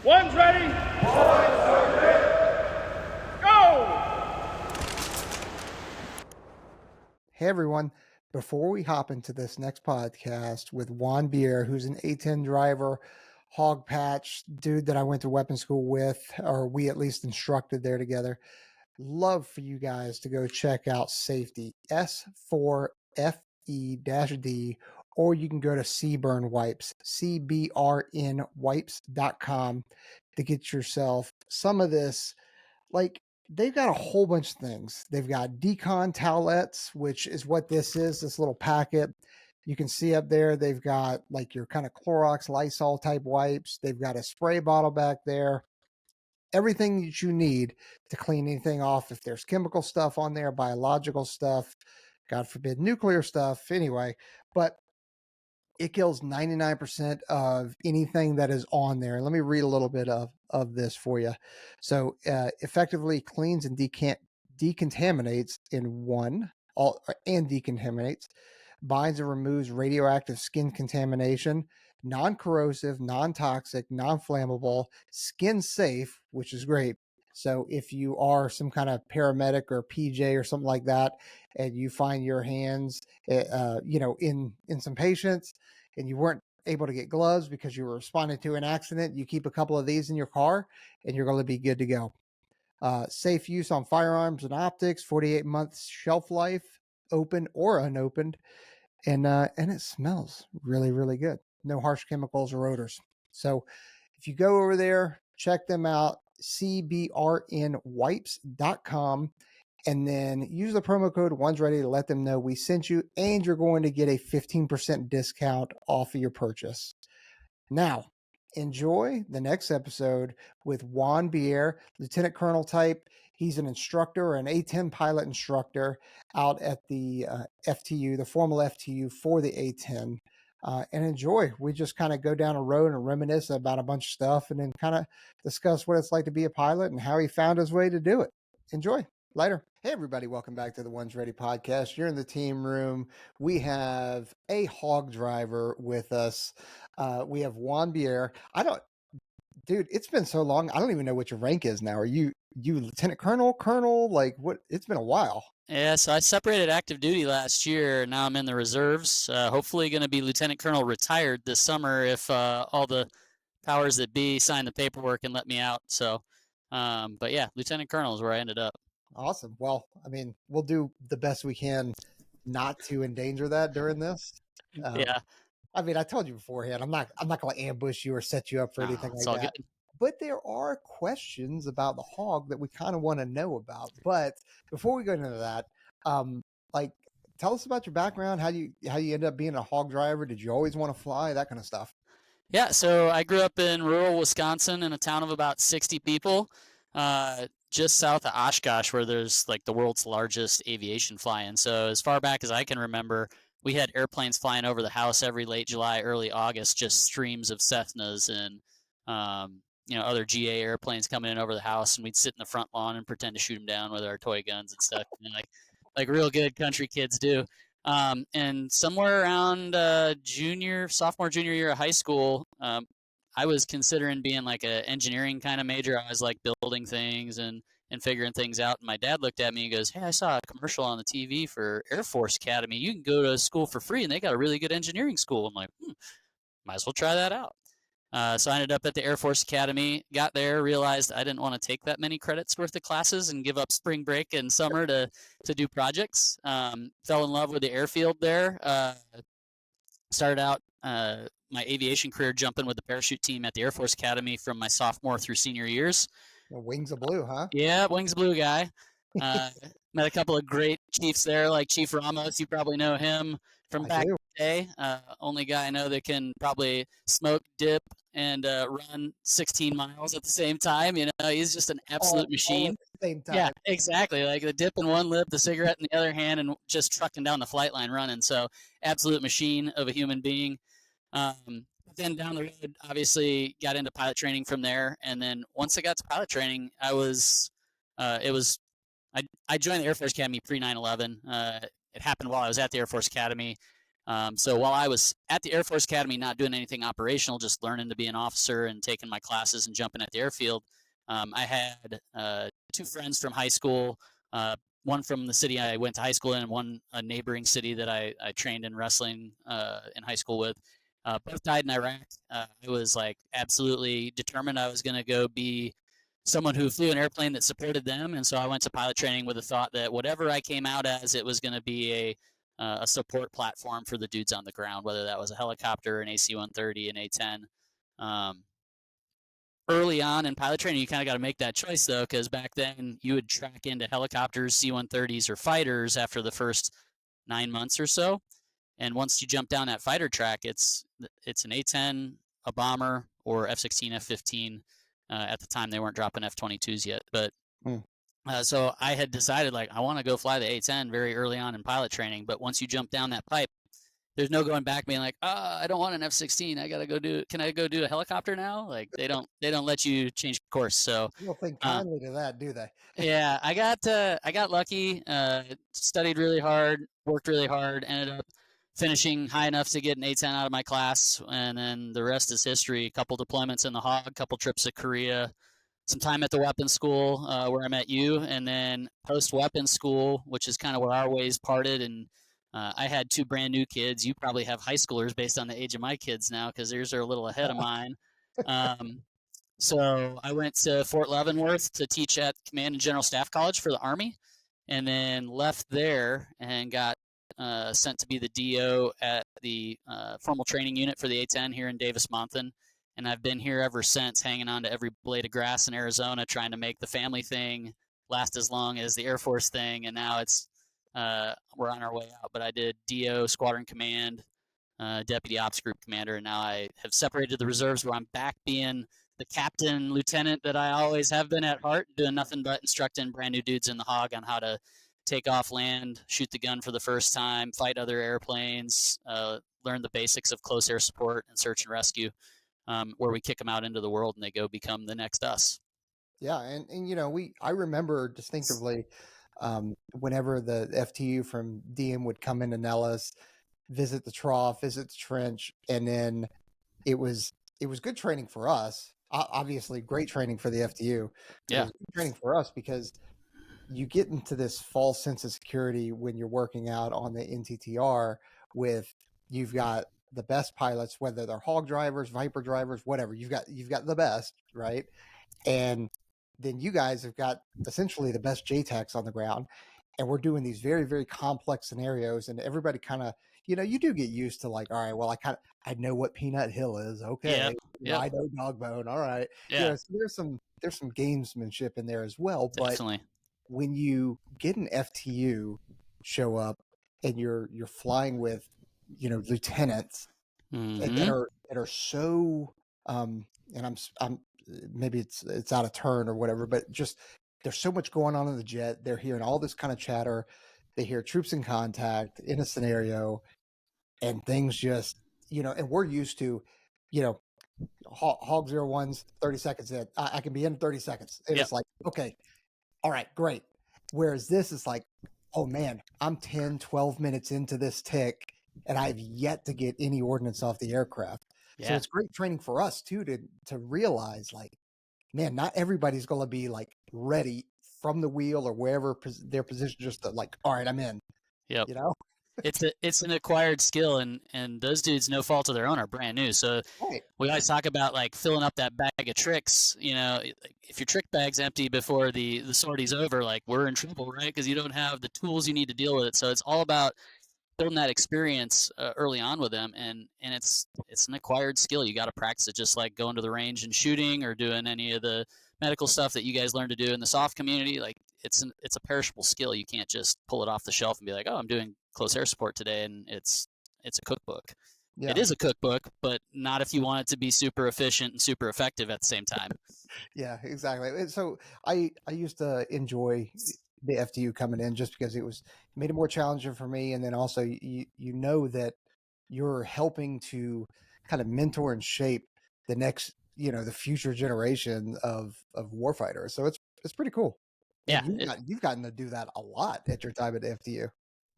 One's ready. Go! Hey everyone, before we hop into this next podcast with Juan Bier, who's an A-10 driver, Hawg patch, dude that I went to weapon school with, or we at least instructed there together, love for you guys to go check out Safety, S4FE-D, or you can go to Cburn Wipes, CBRNwipes.com to get yourself some of this, like, they've got a whole bunch of things. They've got decon towelettes, which is what this is, this little packet. You can see up there, they've got like your kind of Clorox, Lysol type wipes. They've got a spray bottle back there. Everything that you need to clean anything off. If there's chemical stuff on there, biological stuff, God forbid, nuclear stuff, anyway. But it kills 99% of anything that is on there. And let me read a little bit of this for you. So effectively cleans and decontaminates in one, and decontaminates, binds and removes radioactive skin contamination, non-corrosive, non-toxic, non-flammable, skin safe, which is great. So if you are some kind of paramedic or PJ or something like that, and you find your hands, in some patients, and you weren't able to get gloves because you were responding to an accident, you keep a couple of these in your car, and you're going to be good to go. Safe use on firearms and optics, 48 months shelf life, open or unopened, and it smells really, really good. No harsh chemicals or odors. So if you go over there, check them out, cbrnwipes.com, and then use the promo code ONESREADY to let them know we sent you, and you're going to get a 15% discount off of your purchase. Now, enjoy the next episode with Juan Bier, Lieutenant Colonel type. He's an instructor, an A-10 pilot instructor out at the FTU, the formal FTU for the A-10. And enjoy. We just kind of go down a road and reminisce about a bunch of stuff, and then kind of discuss what it's like to be a pilot and how he found his way to do it. Enjoy. Later. Hey, everybody. Welcome back to the One's Ready podcast. You're in the team room. We have a Hawg driver with us. We have Juan Bier. Dude, it's been so long. I don't even know what your rank is now. Are you Lieutenant Colonel? Like, what? It's been a while. Yeah, so I separated active duty last year. Now I'm in the reserves. Hopefully going to be Lieutenant Colonel retired this summer if all the powers that be sign the paperwork and let me out. So, but yeah, Lieutenant Colonel is where I ended up. Awesome. Well, I mean, we'll do the best we can not to endanger that during this. Yeah. I mean, I told you beforehand, I'm not going to ambush you or set you up for anything like that. Good. But there are questions about the Hawg that we kind of want to know about. But before we go into that, tell us about your background. How you ended up being a Hawg driver? Did you always want to fly? That kind of stuff. Yeah, so I grew up in rural Wisconsin in a town of about 60 people, just south of Oshkosh, where there's like the world's largest aviation fly-in. So as far back as I can remember, we had airplanes flying over the house every late July, early August, just streams of Cessnas and other GA airplanes coming in over the house, and we'd sit in the front lawn and pretend to shoot them down with our toy guns and stuff, like real good country kids do. And somewhere around sophomore, junior year of high school, I was considering being like an engineering kind of major. I was like building things and figuring things out. And my dad looked at me and goes, "Hey, I saw a commercial on the TV for Air Force Academy. You can go to school for free, and they got a really good engineering school." I'm like, might as well try that out. So I ended up at the Air Force Academy, got there, realized I didn't want to take that many credits worth of classes and give up spring break and summer to do projects. Fell in love with the airfield there. Started out my aviation career jumping with the parachute team at the Air Force Academy from my sophomore through senior years. Wings of Blue, huh? Yeah, Wings of Blue guy. Met a couple of great chiefs there, like Chief Ramos. You probably know him from back in the day. Only guy I know that can probably smoke, dip, and run 16 miles at the same time. He's just an absolute machine. All at the same time. Yeah, exactly. Like the dip in one lip, the cigarette in the other hand, and just trucking down the flight line running. So absolute machine of a human being. Then down the road, obviously got into pilot training from there. And then once I got to pilot training, I joined the Air Force Academy pre 9/11. It happened while I was at the Air Force Academy. So while I was at the Air Force Academy, not doing anything operational, just learning to be an officer and taking my classes and jumping at the airfield, I had two friends from high school. One from the city I went to high school in, and one a neighboring city that I trained in wrestling in high school with. Both died in Iraq. I was like absolutely determined I was going to go be someone who flew an airplane that supported them, and so I went to pilot training with the thought that whatever I came out as, it was going to be a support platform for the dudes on the ground, whether that was a helicopter, an AC-130, an A-10. Um, Early on in pilot training, you kind of got to make that choice though, because back then you would track into helicopters, C-130s, or fighters after the first 9 months or so. And once you jump down that fighter track, it's an A-10, a bomber, or F-16, F-15. At the time, they weren't dropping F-22s yet, but so I had decided like I want to go fly the A-10 very early on in pilot training. But once you jump down that pipe, there's no going back being like, I don't want an F-16. I gotta go do. Can I go do a helicopter now? Like they don't let you change course. So You don't think kindly to that, do they? yeah, I got lucky. Studied really hard, worked really hard. Ended up finishing high enough to get an A-10 out of my class, and then the rest is history. A couple deployments in the Hawg, a couple trips to Korea, some time at the weapons school where I met you, and then post weapons school, which is kind of where our ways parted. And I had two brand new kids. You probably have high schoolers based on the age of my kids now, because yours are a little ahead of mine. So I went to Fort Leavenworth to teach at Command and General Staff College for the Army, and then left there and got sent to be the DO at the formal training unit for the A-10 here in Davis-Monthan. And I've been here ever since, hanging on to every blade of grass in Arizona, trying to make the family thing last as long as the Air Force thing. And now it's we're on our way out. But I did DO, Squadron Command, Deputy Ops Group Commander, and now I have separated the reserves, where I'm back being the captain lieutenant that I always have been at heart, doing nothing but instructing brand new dudes in the Hawg on how to take off, land, shoot the gun for the first time, fight other airplanes, learn the basics of close air support and search and rescue, where we kick them out into the world and they go become the next us. Yeah, and you know, I remember distinctively whenever the FTU from DM would come into Nellis, visit the trough, visit the trench, and then it was good training for us. Obviously, great training for the FTU. Yeah, it was good training for us because you get into this false sense of security when you're working out on the NTTR with you've got the best pilots, whether they're Hawg drivers, Viper drivers, whatever. You've got the best, right? And then you guys have got essentially the best JTACs on the ground. And we're doing these very, very complex scenarios. And everybody kind of, you know, you do get used to like, all right, well, I know what Peanut Hill is. Okay. yep. I know Dogbone. All right. Yeah, You know, so there's some gamesmanship in there as well. definitely. But when you get an FTU show up and you're flying with, you know, lieutenants that are so and I'm maybe it's out of turn or whatever, but just there's so much going on in the jet. They're hearing all this kind of chatter. They hear troops in contact in a scenario, and things just, you know, and we're used to, you know, Hog 01's 30 seconds in. I can be in 30 seconds. And It's like, okay, all right, great. Whereas this is like, oh man, I'm 10, 12 minutes into this tick and I've yet to get any ordnance off the aircraft. So it's great training for us too, to realize like, man, not everybody's going to be like ready from the wheel or wherever their position, just to like, all right, I'm in. Yep. You know, It's an acquired skill, and those dudes, no fault of their own, are brand new. So right. we always talk about like filling up that bag of tricks. You know, if your trick bag's empty before the sortie's over, like we're in trouble, right? Because you don't have the tools you need to deal with it. So it's all about building that experience early on with them, and it's an acquired skill. You got to practice it, just like going to the range and shooting or doing any of the medical stuff that you guys learn to do in the soft community. Like it's a perishable skill. You can't just pull it off the shelf and be like, oh, I'm doing close air support today, and it's a cookbook. Yeah. It is a cookbook, but not if you want it to be super efficient and super effective at the same time. Yeah, exactly. So I used to enjoy the FTU coming in just because it made it more challenging for me, and then also you know that you're helping to kind of mentor and shape the next, you know, the future generation of warfighters. So it's pretty cool. Yeah, And you've gotten to do that a lot at your time at FTU.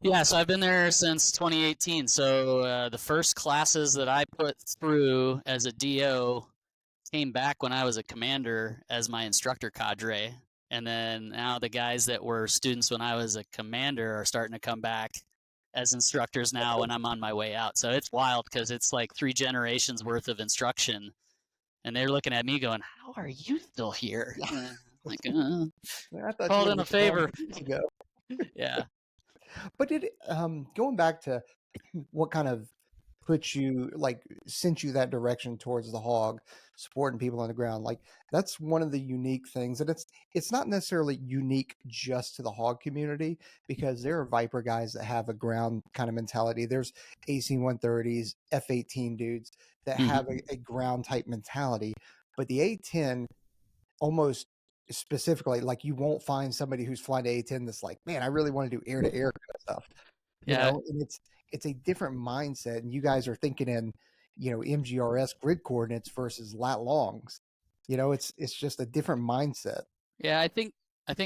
Yeah, so I've been there since 2018. So the first classes that I put through as a DO came back when I was a commander as my instructor cadre. And then now the guys that were students when I was a commander are starting to come back as instructors now when I'm on my way out. So it's wild because it's like 3 generations worth of instruction. And they're looking at me going, "How are you still here?" Yeah. Like, I thought you called would in have a retired favor. years ago. Yeah. But going back to what kind of put you like sent you that direction towards the Hog, supporting people on the ground, like that's one of the unique things, and it's not necessarily unique just to the Hog community because there are Viper guys that have a ground kind of mentality. There's AC-130s, F-18 dudes that have Mm-hmm. a ground type mentality, but the A-10 almost specifically, like you won't find somebody who's flying the A-10 that's like, man, I really want to do air to air kind of stuff, Yeah. and it's a different mindset. And you guys are thinking in, MGRS grid coordinates versus lat longs. It's just a different mindset. Yeah, I think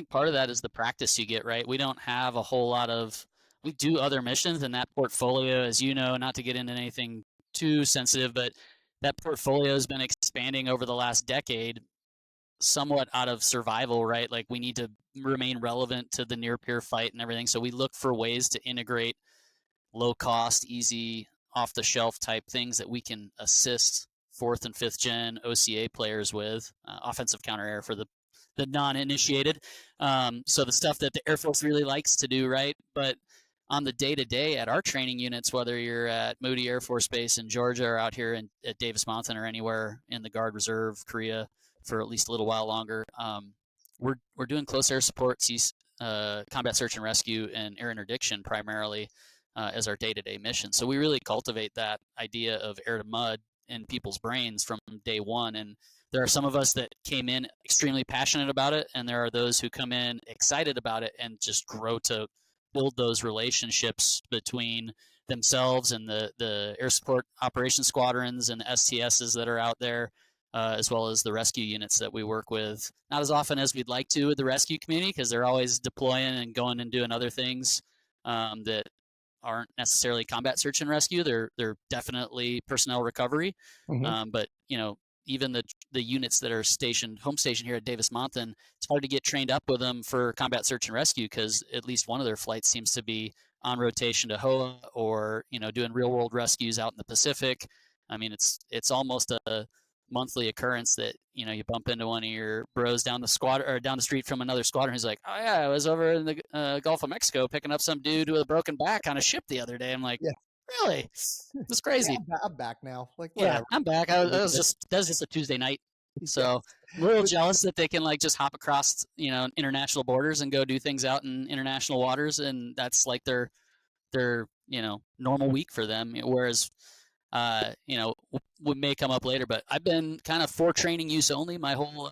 part of that is the practice you get, right? We don't have a whole lot of we do other missions and that portfolio, as you know, not to get into anything too sensitive, but that portfolio has been expanding over the last decade somewhat out of survival, right? Like we need to remain relevant to the near peer fight and everything. So we look for ways to integrate low cost, easy, off the shelf type things that we can assist fourth and fifth gen OCA players with offensive counter air for the non initiated. So the stuff that the Air Force really likes to do, right? But on the day to day at our training units, whether you're at Moody Air Force Base in Georgia or out here at Davis Mountain or anywhere in the Guard Reserve, Korea, for at least a little while longer, we're doing close air support, combat search and rescue, and air interdiction primarily as our day-to-day mission. So we really cultivate that idea of air to mud in people's brains from day one. And there are some of us that came in extremely passionate about it, and there are those who come in excited about it and just grow to build those relationships between themselves and the air support operations squadrons and the STSs that are out there, as well as the rescue units that we work with. Not as often as we'd like to with the rescue community because they're always deploying and going and doing other things that aren't necessarily combat search and rescue. They're definitely personnel recovery. Mhm. But even the units that are home stationed here at Davis Mountain, it's hard to get trained up with them for combat search and rescue because at least one of their flights seems to be on rotation to HOA or doing real world rescues out in the Pacific. I mean, it's almost a monthly occurrence that you bump into one of your bros down the squad or down the street from another squadron who's like, "Oh yeah, I was over in the Gulf of Mexico picking up some dude with a broken back on a ship the other day." I'm like, Yeah. "Really? That's Yeah, crazy." I'm back now. Like Yeah, whatever. I'm back. I was just that was just a Tuesday night, Yeah. so I'm a little But jealous that they can like just hop across international borders and go do things out in international waters, and that's like their normal week for them. Whereas would may come up later, but I've been kind of for training use only my whole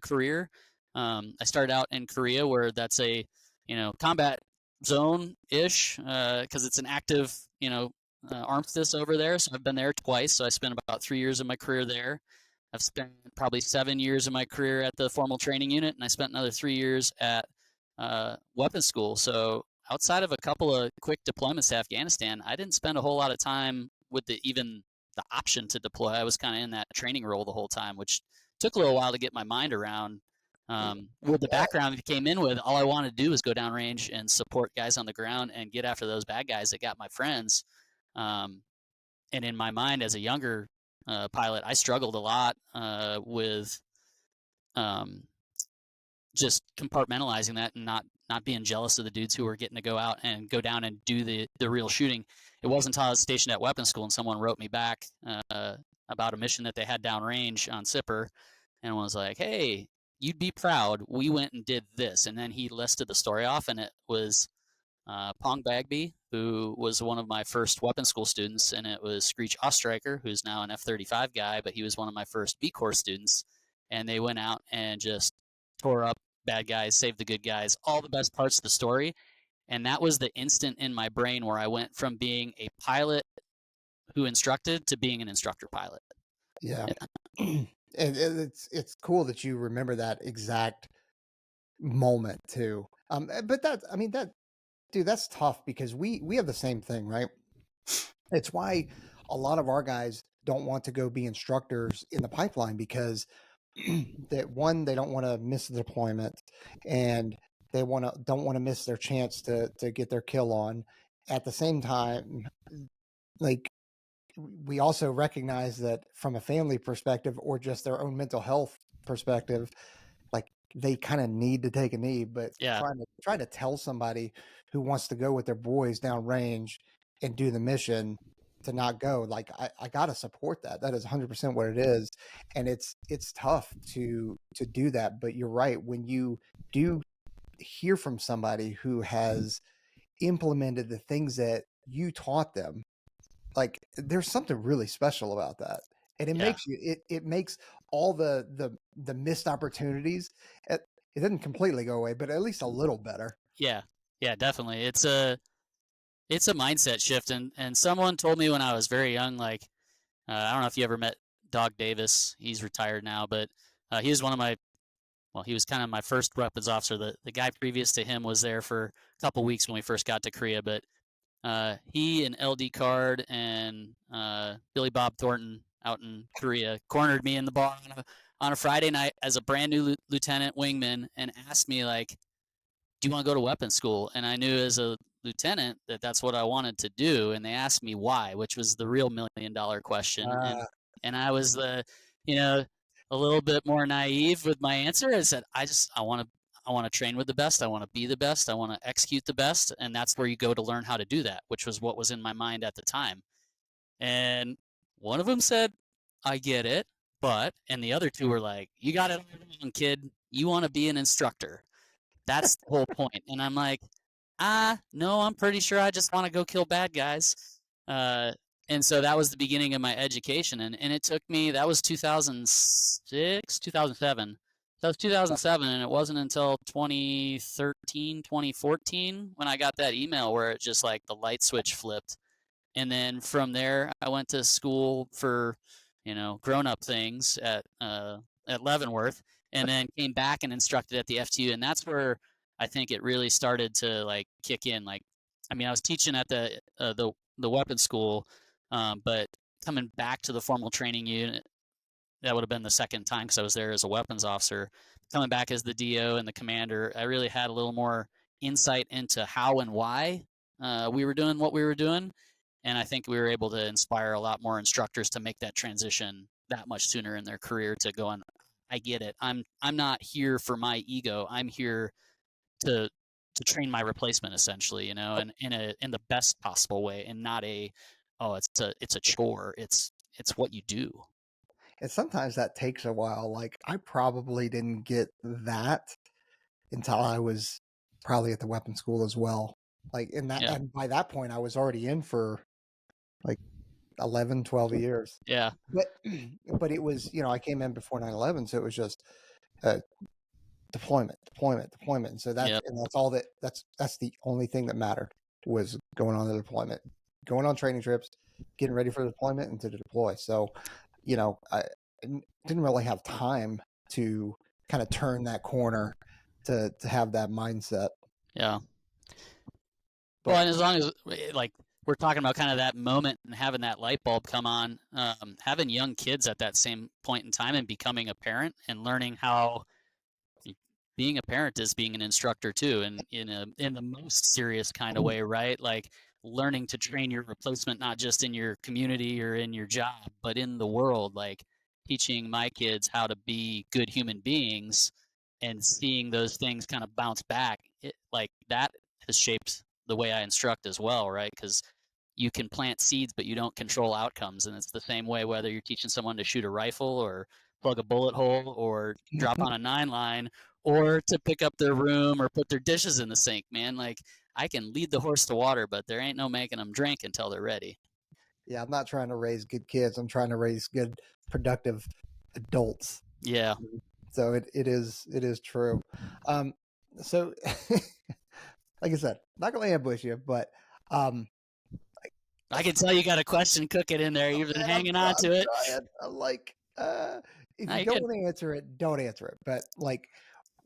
career. I started out in Korea where that's a combat zone ish because it's an active armistice over there. So I've been there twice. So I spent about 3 years of my career there. I've spent probably 7 years of my career at the formal training unit, and I spent another 3 years at weapons school. So outside of a couple of quick deployments to Afghanistan, I didn't spend a whole lot of time with even the option to deploy. I was kind of in that training role the whole time, which took a little while to get my mind around. With the yeah, background it came in with, all I wanted to do was go downrange and support guys on the ground and get after those bad guys that got my friends. Um, and in my mind, as a younger pilot, I struggled a lot with um, just compartmentalizing that and not being jealous of the dudes who were getting to go out and go down and do the real shooting. It wasn't until I was stationed at weapons school and someone wrote me back about a mission that they had downrange on Sipper and was like, "Hey, you'd be proud. We went and did this." And then he listed the story off, and it was Pong Bagby, who was one of my first weapons school students, and it was Screech Ostreicher, who's now an F-35 guy, but he was one of my first B Corps students. And they went out and just tore up bad guys, saved the good guys, all the best parts of the story. And that was the instant in my brain where I went from being a pilot who instructed to being an instructor pilot. yeah. Yeah. And it's cool that you remember that exact moment too. But that I mean dude, that's tough because we have the same thing, right? It's why a lot of our guys don't want to go be instructors in the pipeline because that one, they don't want to miss the deployment, and they don't want to miss their chance to get their kill on. At the same time, like, we also recognize that from a family perspective or just their own mental health perspective, like, they kind of need to take a knee. But Yeah. trying to tell somebody who wants to go with their boys down range and do the mission to not go, like, I gotta support that. That is 100% what it is, and it's tough to do that. But you're right, when you do hear from somebody who has implemented the things that you taught them, like, there's something really special about that, and it Yeah. makes you it makes all the missed opportunities, it didn't completely go away, but at least a little better. Yeah. Yeah, definitely. It's a mindset shift, and someone told me when I was very young, like, I don't know if you ever met Dog Davis. He's retired now, but he was one of my he was kind of my first weapons officer. The guy previous to him was there for a couple weeks when we first got to Korea, but he and LD Card and Billy Bob Thornton out in Korea cornered me in the bar on a Friday night as a brand new lieutenant wingman and asked me, like, do you want to go to weapons school? And I knew as a lieutenant that that's what I wanted to do. And they asked me why, which was the real $1 million question. And I was you know, a little bit more naive with my answer. I said, I want to train with the best. I want to be the best. I want to execute the best. And that's where you go to learn how to do that, which was what was in my mind at the time. And one of them said, I get it. And the other two were like, you got it all wrong, kid. You want to be an instructor. That's the whole point. And I'm like, no, I'm pretty sure I just want to go kill bad guys. And so that was the beginning of my education. And it took me, that was 2006, 2007. That was 2007. And it wasn't until 2013, 2014 when I got that email where it just like the light switch flipped. And then from there, I went to school for, grown-up things at Leavenworth, and then came back and instructed at the FTU, and that's where I think it really started to like kick in. Like, I mean, I was teaching at the weapons school, but coming back to the formal training unit, that would have been the second time because I was there as a weapons officer. Coming back as the DO and the commander, I really had a little more insight into how and why we were doing what we were doing. And I think we were able to inspire a lot more instructors to make that transition that much sooner in their career to go on. I get it. I'm not here for my ego. I'm here to train my replacement essentially, and in the best possible way, and not it's a chore. It's what you do. And sometimes that takes a while. Like, I probably didn't get that until I was probably at the weapons school as well. Like, and by that point I was already in for like 11, 12 years. Yeah. But it was, I came in before 9/11, so it was just deployment. And so that's all that's the only thing that mattered, was going on the deployment, going on training trips, getting ready for the deployment and to deploy. So, I didn't really have time to kind of turn that corner to have that mindset. Yeah. Well, and as long as like we're talking about kind of that moment and having that light bulb come on, having young kids at that same point in time and becoming a parent and learning how being a parent is being an instructor too, and in the most serious kind of way, right? Like learning to train your replacement not just in your community or in your job, but in the world. Like teaching my kids how to be good human beings and seeing those things kind of bounce back, like that has shaped the way I instruct as well, right? Because you can plant seeds, but you don't control outcomes. And it's the same way whether you're teaching someone to shoot a rifle or plug a bullet hole or drop on a 9-line or to pick up their room or put their dishes in the sink, man. Like, I can lead the horse to water, but there ain't no making them drink until they're ready. Yeah, I'm not trying to raise good kids. I'm trying to raise good, productive adults. Yeah. So it is true. So like I said, not gonna ambush you, but I can tell you got a question cooking in there. You've been hanging on to it. I'm like, if you don't want to answer it, don't answer it. But like,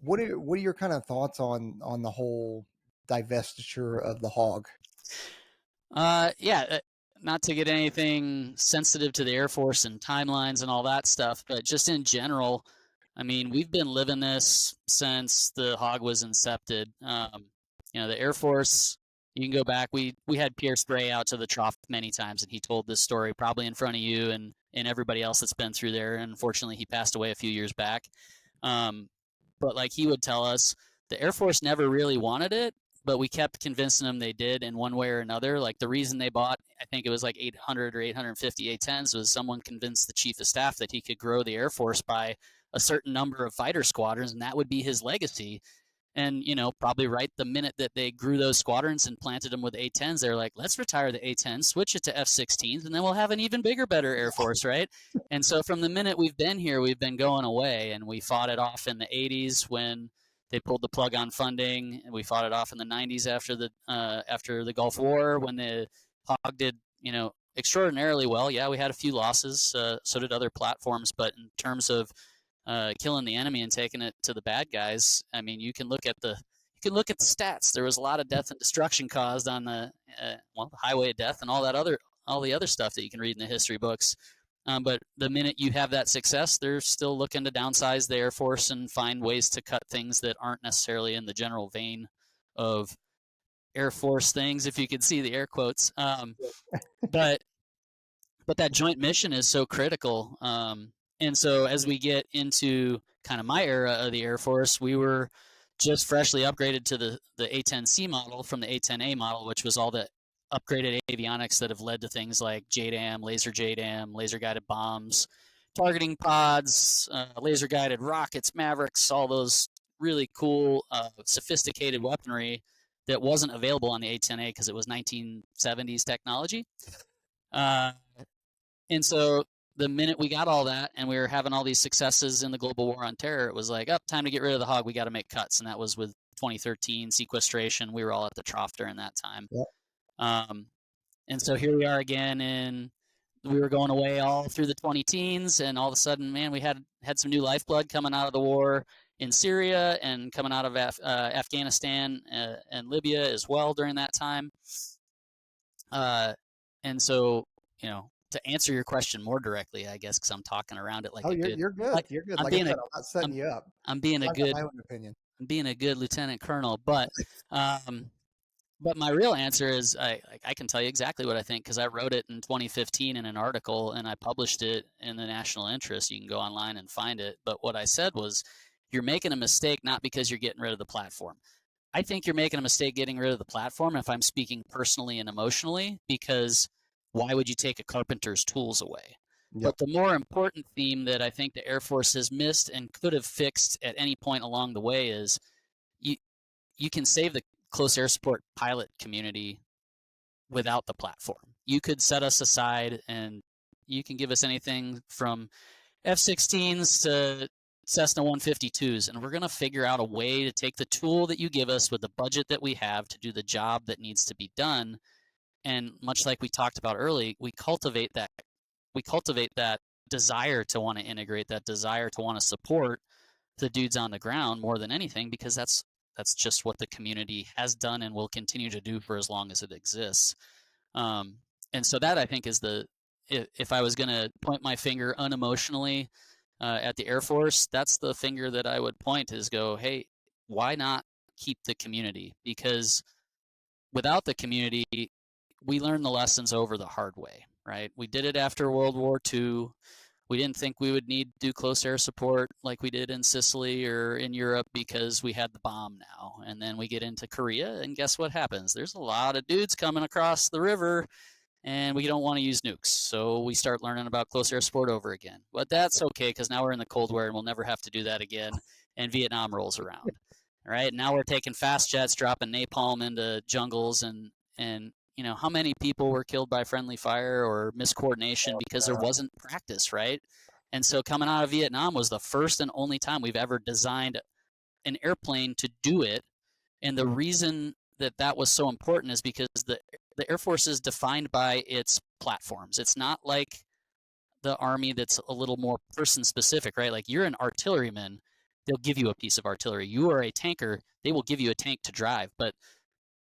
what are your kind of thoughts on the whole divestiture of the Hawg? Yeah, not to get anything sensitive to the Air Force and timelines and all that stuff, but just in general, I mean, we've been living this since the Hawg was incepted. The Air Force, you can go back. We had Pierre Spray out to the trough many times, and he told this story probably in front of you and everybody else that's been through there. And unfortunately, he passed away a few years back. But like he would tell us, the Air Force never really wanted it, but we kept convincing them they did in one way or another. Like the reason they bought, I think it was like 800 or 850 A-10s, was someone convinced the chief of staff that he could grow the Air Force by a certain number of fighter squadrons, and that would be his legacy. And, probably right the minute that they grew those squadrons and planted them with A-10s, they're like, let's retire the A-10s, switch it to F-16s, and then we'll have an even bigger, better Air Force, right? And so from the minute we've been here, we've been going away, and we fought it off in the 80s when they pulled the plug on funding, and we fought it off in the 90s after the Gulf War when the Hawg did, extraordinarily well. Yeah, we had a few losses, so did other platforms, but in terms of killing the enemy and taking it to the bad guys, I mean, you can look at the stats. There was a lot of death and destruction caused on the highway of death and all the other stuff that you can read in the history books. But the minute you have that success, they're still looking to downsize the Air Force and find ways to cut things that aren't necessarily in the general vein of Air Force things, if you could see the air quotes. But that joint mission is so critical. And so as we get into kind of my era of the Air Force, we were just freshly upgraded to the A-10C model from the A-10A model, which was all the upgraded avionics that have led to things like JDAM, laser-guided bombs, targeting pods, laser-guided rockets, Mavericks, all those really cool, sophisticated weaponry that wasn't available on the A-10A because it was 1970s technology. And so the minute we got all that and we were having all these successes in the global war on terror, it was like, time to get rid of the Hawg. We got to make cuts. And that was with 2013 sequestration. We were all at the trough during that time. Yep. And so here we are again, and we were going away all through the 20-teens, and all of a sudden, man, we had some new lifeblood coming out of the war in Syria and coming out of Afghanistan and Libya as well during that time. And so, to answer your question more directly, I guess, because I'm talking around it like you're good. You're good. Like I said, I'm not setting you up. I'm being a good, my own opinion. I'm being a good lieutenant colonel, but my real answer is I can tell you exactly what I think because I wrote it in 2015 in an article and I published it in the National Interest. You can go online and find it. But what I said was, you're making a mistake not because you're getting rid of the platform. I think you're making a mistake getting rid of the platform, if I'm speaking personally and emotionally, because why would you take a carpenter's tools away? Yep. But the more important theme that I think the Air Force has missed and could have fixed at any point along the way is you can save the close air support pilot community without the platform. You could set us aside and you can give us anything from F-16s to Cessna 152s, and we're going to figure out a way to take the tool that you give us with the budget that we have to do the job that needs to be done. And much like we talked about early, we cultivate that desire to want to integrate, that desire to want to support the dudes on the ground more than anything, because that's just what the community has done and will continue to do for as long as it exists. And so that, I think, is if I was going to point my finger unemotionally at the Air Force, that's the finger that I would point, is go, hey, why not keep the community? Because without the community, we learn the lessons over the hard way, right? We did it after World War II. We didn't think we would need to do close air support like we did in Sicily or in Europe because we had the bomb now. And then we get into Korea, and guess what happens? There's a lot of dudes coming across the river, and we don't want to use nukes. So we start learning about close air support over again. But that's okay, because now we're in the Cold War, and we'll never have to do that again. And Vietnam rolls around. All right, now we're taking fast jets, dropping napalm into jungles, and how many people were killed by friendly fire or miscoordination because there wasn't practice, right? And so coming out of Vietnam was the first and only time we've ever designed an airplane to do it. And the reason that was so important is because the Air Force is defined by its platforms. It's not like the Army that's a little more person specific, right? Like, you're an artilleryman, they'll give you a piece of artillery. You are a tanker, they will give you a tank to drive. But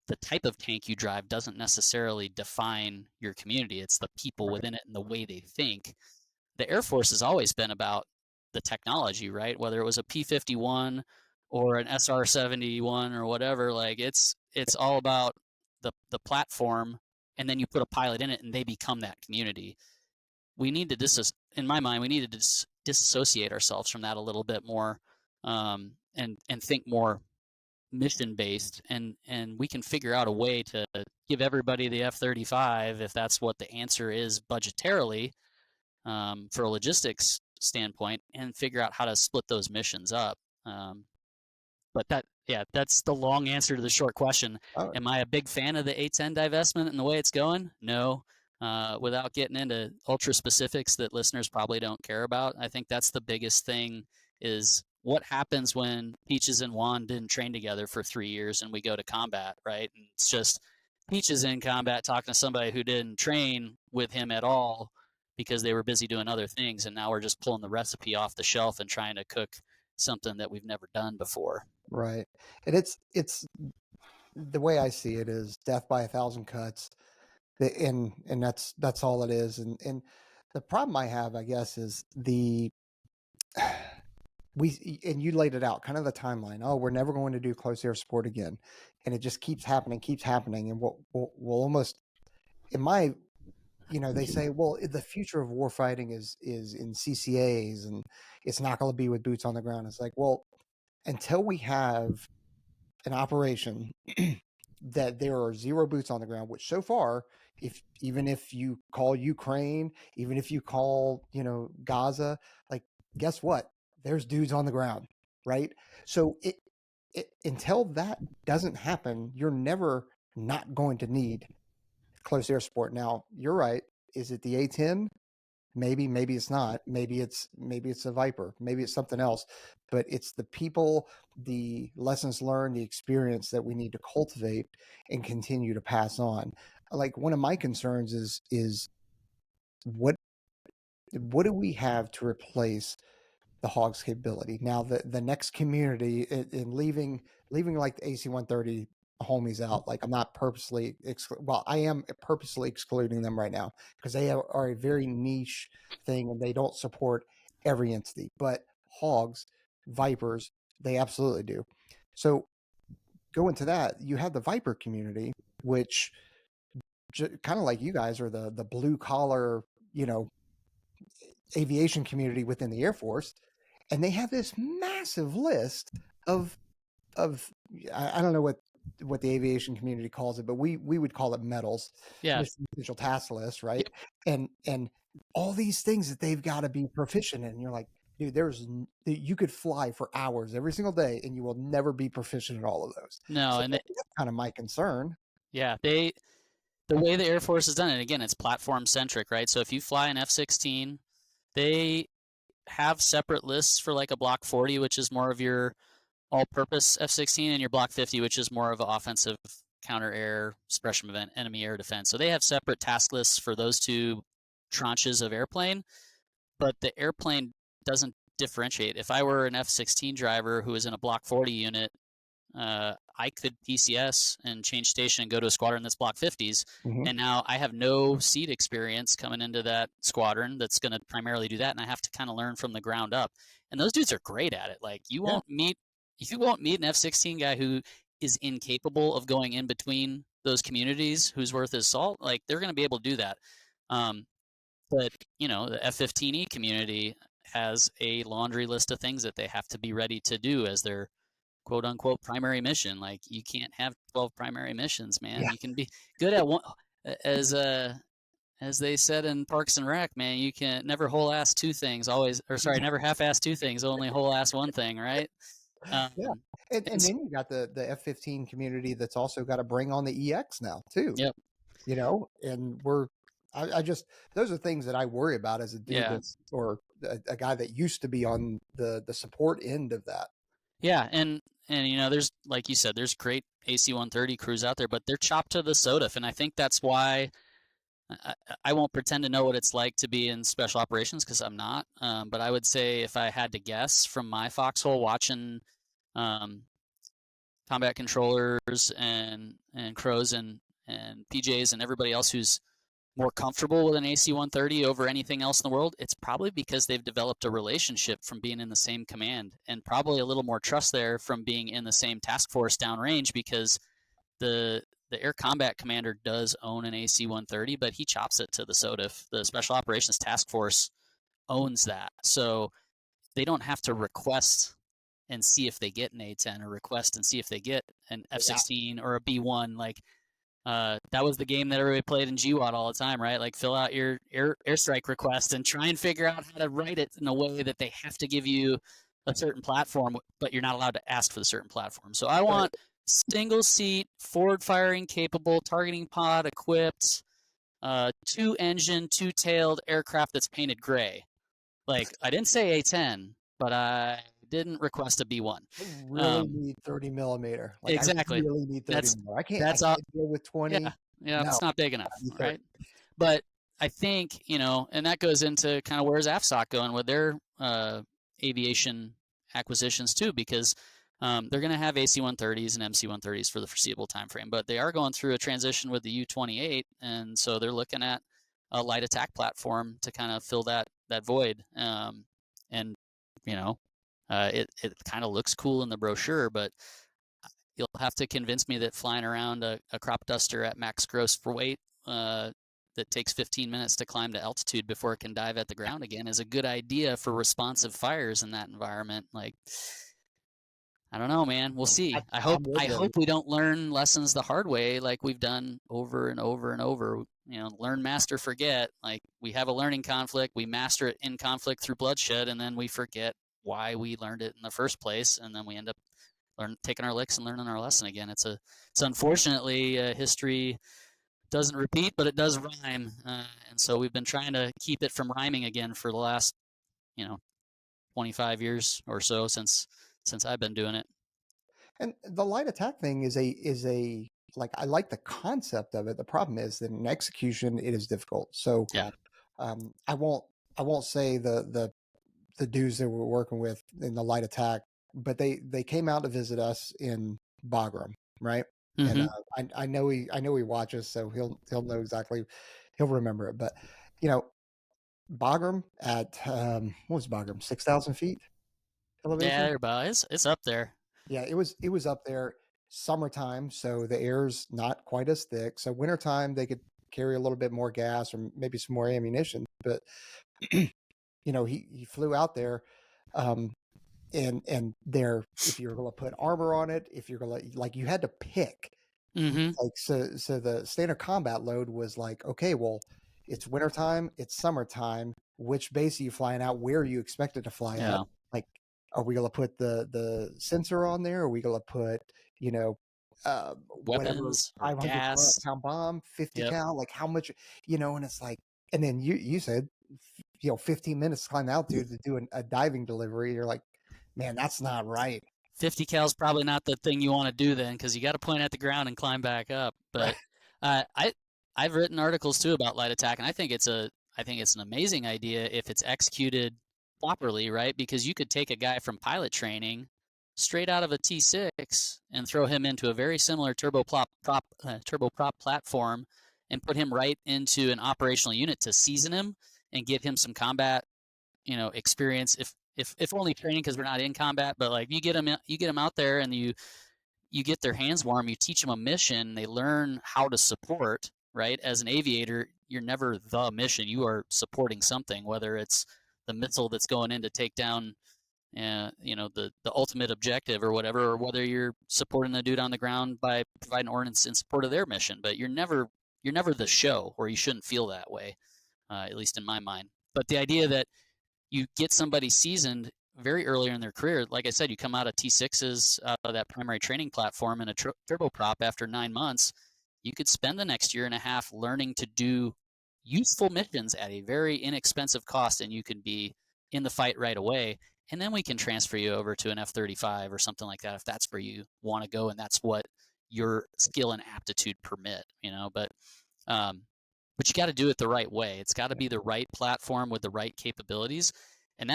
the type of tank you drive doesn't necessarily define your community. It's the people Right. within it and the way they think. The Air Force has always been about the technology, right? Whether it was a P-51 or an SR-71 or whatever, like it's all about the platform, and then you put a pilot in it and they become that community. We need to in my mind, we need to disassociate ourselves from that a little bit more, and think more mission based, and we can figure out a way to give everybody the F-35 if that's what the answer is budgetarily, for a logistics standpoint, and figure out how to split those missions up. But yeah, that's the long answer to the short question. Oh, Am I a big fan of the A-10 divestment and the way it's going? No. Without getting into ultra specifics that listeners probably don't care about, I think that's the biggest thing, is what happens when Peaches and Juan didn't train together for 3 years and we go to combat, right? And it's just Peaches in combat talking to somebody who didn't train with him at all because they were busy doing other things, and now we're just pulling the recipe off the shelf and trying to cook something that we've never done before. right. And it's the way I see it is death by a thousand cuts. And that's all it is. And the problem I have, I guess, is and you laid it out, kind of the timeline. Oh, we're never going to do close air support again, and it just keeps happening, and we'll almost, in my, they say, well, the future of warfighting is in CCAs, and it's not going to be with boots on the ground. It's like, well, until we have an operation that there are zero boots on the ground, which so far, even if you call Ukraine, even if you call, Gaza, like, guess what? There's dudes on the ground, right? So until that doesn't happen, you're never not going to need close air support. Now, you're right. Is it the A-10? Maybe it's not. Maybe it's a Viper. Maybe it's something else. But it's the people, the lessons learned, the experience that we need to cultivate and continue to pass on. Like, one of my concerns is what do we have to replace the Hawg's capability? Now, the next community, in leaving like the AC-130 homies out, like, I'm not purposely well, I am purposely excluding them right now because they are a very niche thing and they don't support every entity. But Hogs, Vipers, they absolutely do. So go into that. You have the Viper community, which kind of like you guys are the blue collar, aviation community within the Air Force, and they have this massive list of of I don't know what the aviation community calls it, but we would call it medals, Yeah. mission essential task list, right? Yep. And all these things that they've got to be proficient in. And you're like, dude, you could fly for hours every single day, and you will never be proficient in all of those. No, So and that's kind of my concern. yeah, the way the Air Force has done it, again, it's platform centric, right? So if you fly an F-16, they have separate lists for like a Block 40, which is more of your all-purpose F-16, and your Block 50, which is more of an offensive counter-air suppression event, enemy air defense. So they have separate task lists for those two tranches of airplane, but the airplane doesn't differentiate. If I were an F-16 driver who was in a Block 40 unit, I could PCS and change station and go to a squadron that's Block 50s. Mm-hmm. And now I have no seat experience coming into that squadron that's going to primarily do that. And I have to kind of learn from the ground up. And those dudes are great at it. Like, you won't meet an F-16 guy who is incapable of going in between those communities, who's worth his salt. Like, they're going to be able to do that. But, the F-15E community has a laundry list of things that they have to be ready to do as their quote unquote primary mission. Like, you can't have 12 primary missions, man. Yeah. You can be good at one, as they said in Parks and Rec, man. You can never whole ass two things, never half ass two things, only whole ass one thing, right? Yeah. And then you got the F-15 community that's also got to bring on the EX now too. Yep. And I just, those are things that I worry about as a dude or a guy that used to be on the support end of that. Yeah, and there's, like you said, there's great AC-130 crews out there, but they're chopped to the SOTF, and I think that's why I won't pretend to know what it's like to be in special operations, because I'm not. But I would say, if I had to guess from my foxhole watching how combat controllers and crows and PJs and everybody else who's more comfortable with an AC-130 over anything else in the world, it's probably because they've developed a relationship from being in the same command, and probably a little more trust there from being in the same task force downrange, because the air combat commander does own an AC-130, but he chops it to the SOTF. The Special Operations Task Force owns that. So they don't have to request and see if they get an A-10, or request and see if they get an F-16 or a B-1. Like, that was the game that everybody played in GWAT all the time, right? Like, fill out your airstrike request and try and figure out how to write it in a way that they have to give you a certain platform, but you're not allowed to ask for the certain platform. So I want single seat, forward firing capable, targeting pod equipped, 2-engine, 2-tailed aircraft that's painted gray. Like, I didn't say A-10, but I didn't request a B-1. I really need 30 millimeter. Like, exactly. I really need 30 millimeter. I can't deal with 20. Yeah, no, it's not big enough, right? But I think, and that goes into kind of where's AFSOC going with their aviation acquisitions too, because they're going to have AC-130s and MC-130s for the foreseeable time frame, but they are going through a transition with the U-28, and so they're looking at a light attack platform to kind of fill that void. And it kind of looks cool in the brochure, but you'll have to convince me that flying around a crop duster at max gross for weight that takes 15 minutes to climb to altitude before it can dive at the ground again is a good idea for responsive fires in that environment. Like, I don't know, man. We'll see. I hope we don't learn lessons the hard way, like we've done over and over and over. Learn, master, forget. Like, we have a learning conflict, we master it in conflict through bloodshed, and then we forget why we learned it in the first place, and then we end up taking our licks and learning our lesson again. It's unfortunately history doesn't repeat, but it does rhyme, and so we've been trying to keep it from rhyming again for the last 25 years or so since I've been doing it. And the light attack thing is a like, I like the concept of it. The problem is that in execution it is difficult. So yeah, I won't say the dudes that we're working with in the light attack, but they came out to visit us in Bagram, right? mm-hmm. And I know he watches, so he'll know exactly, he'll remember it. But Bagram at what was Bagram, 6,000 feet elevation? Yeah, about it's up there. Yeah, it was up there. Summertime, so the air's not quite as thick. So wintertime they could carry a little bit more gas or maybe some more ammunition. But he flew out there, and there, if you're going to put armor on it, if you're going to, like, you had to pick. Mm-hmm. Like, so the standard combat load was like, okay, well, it's wintertime, it's summertime. Which base are you flying out? Where are you expected to fly at? Like, are we going to put the sensor on there? Are we going to put, weapons, 500 pound bomb, 50 cal? Like, how much, and it's like, and then you said, 15 minutes to climb altitude to do a diving delivery. You're like, man, that's not right. 50 cal is probably not the thing you want to do then, because you got to point at the ground and climb back up. But I've written articles too about light attack, and I think it's an amazing idea if it's executed properly, right? Because you could take a guy from pilot training straight out of a T6 and throw him into a very similar turboprop platform and put him right into an operational unit to season him and get him some combat, experience. If only training, because we're not in combat, but like you get them out there and you get their hands warm, you teach them a mission, they learn how to support, right? As an aviator, you're never the mission, you are supporting something, whether it's the missile that's going in to take down the ultimate objective or whatever, or whether you're supporting the dude on the ground by providing ordnance in support of their mission. But you're never the show, or you shouldn't feel that way, at least in my mind. But the idea that you get somebody seasoned very earlier in their career, like I said, you come out of T6s, out of that primary training platform in a turboprop after 9 months, you could spend the next year and a half learning to do useful missions at a very inexpensive cost, and you can be in the fight right away. And then we can transfer you over to an F-35 or something like that if that's where you want to go and that's what your skill and aptitude permit, But you got to do it the right way. It's got to be the right platform with the right capabilities, and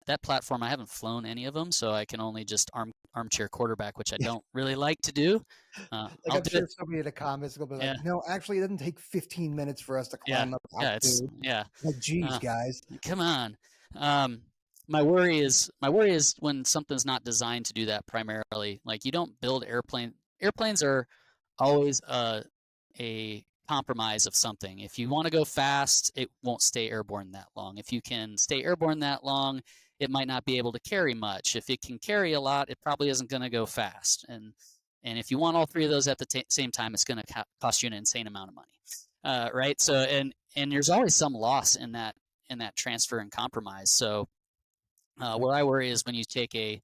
that platform, I haven't flown any of them, so I can only just armchair quarterback, which I don't really like to do. Like I'll I'm do sure it. somebody in the comments will be Yeah, like, "No, actually, it doesn't take 15 minutes for us to yeah, climb up yeah. It's altitude." yeah. Like, geez, Uh, guys. Come on. Um, my worry is when something's not designed to do that primarily. Like you don't build airplanes are always a compromise of something. If you want to go fast, it won't stay airborne that long. If you can stay airborne that long, it might not be able to carry much. If it can carry a lot, it probably isn't going to go fast. And if you want all three of those at the same time, it's going to cost you an insane amount of money, right? So and there's always some loss in that transfer and compromise. So what I worry is when you take a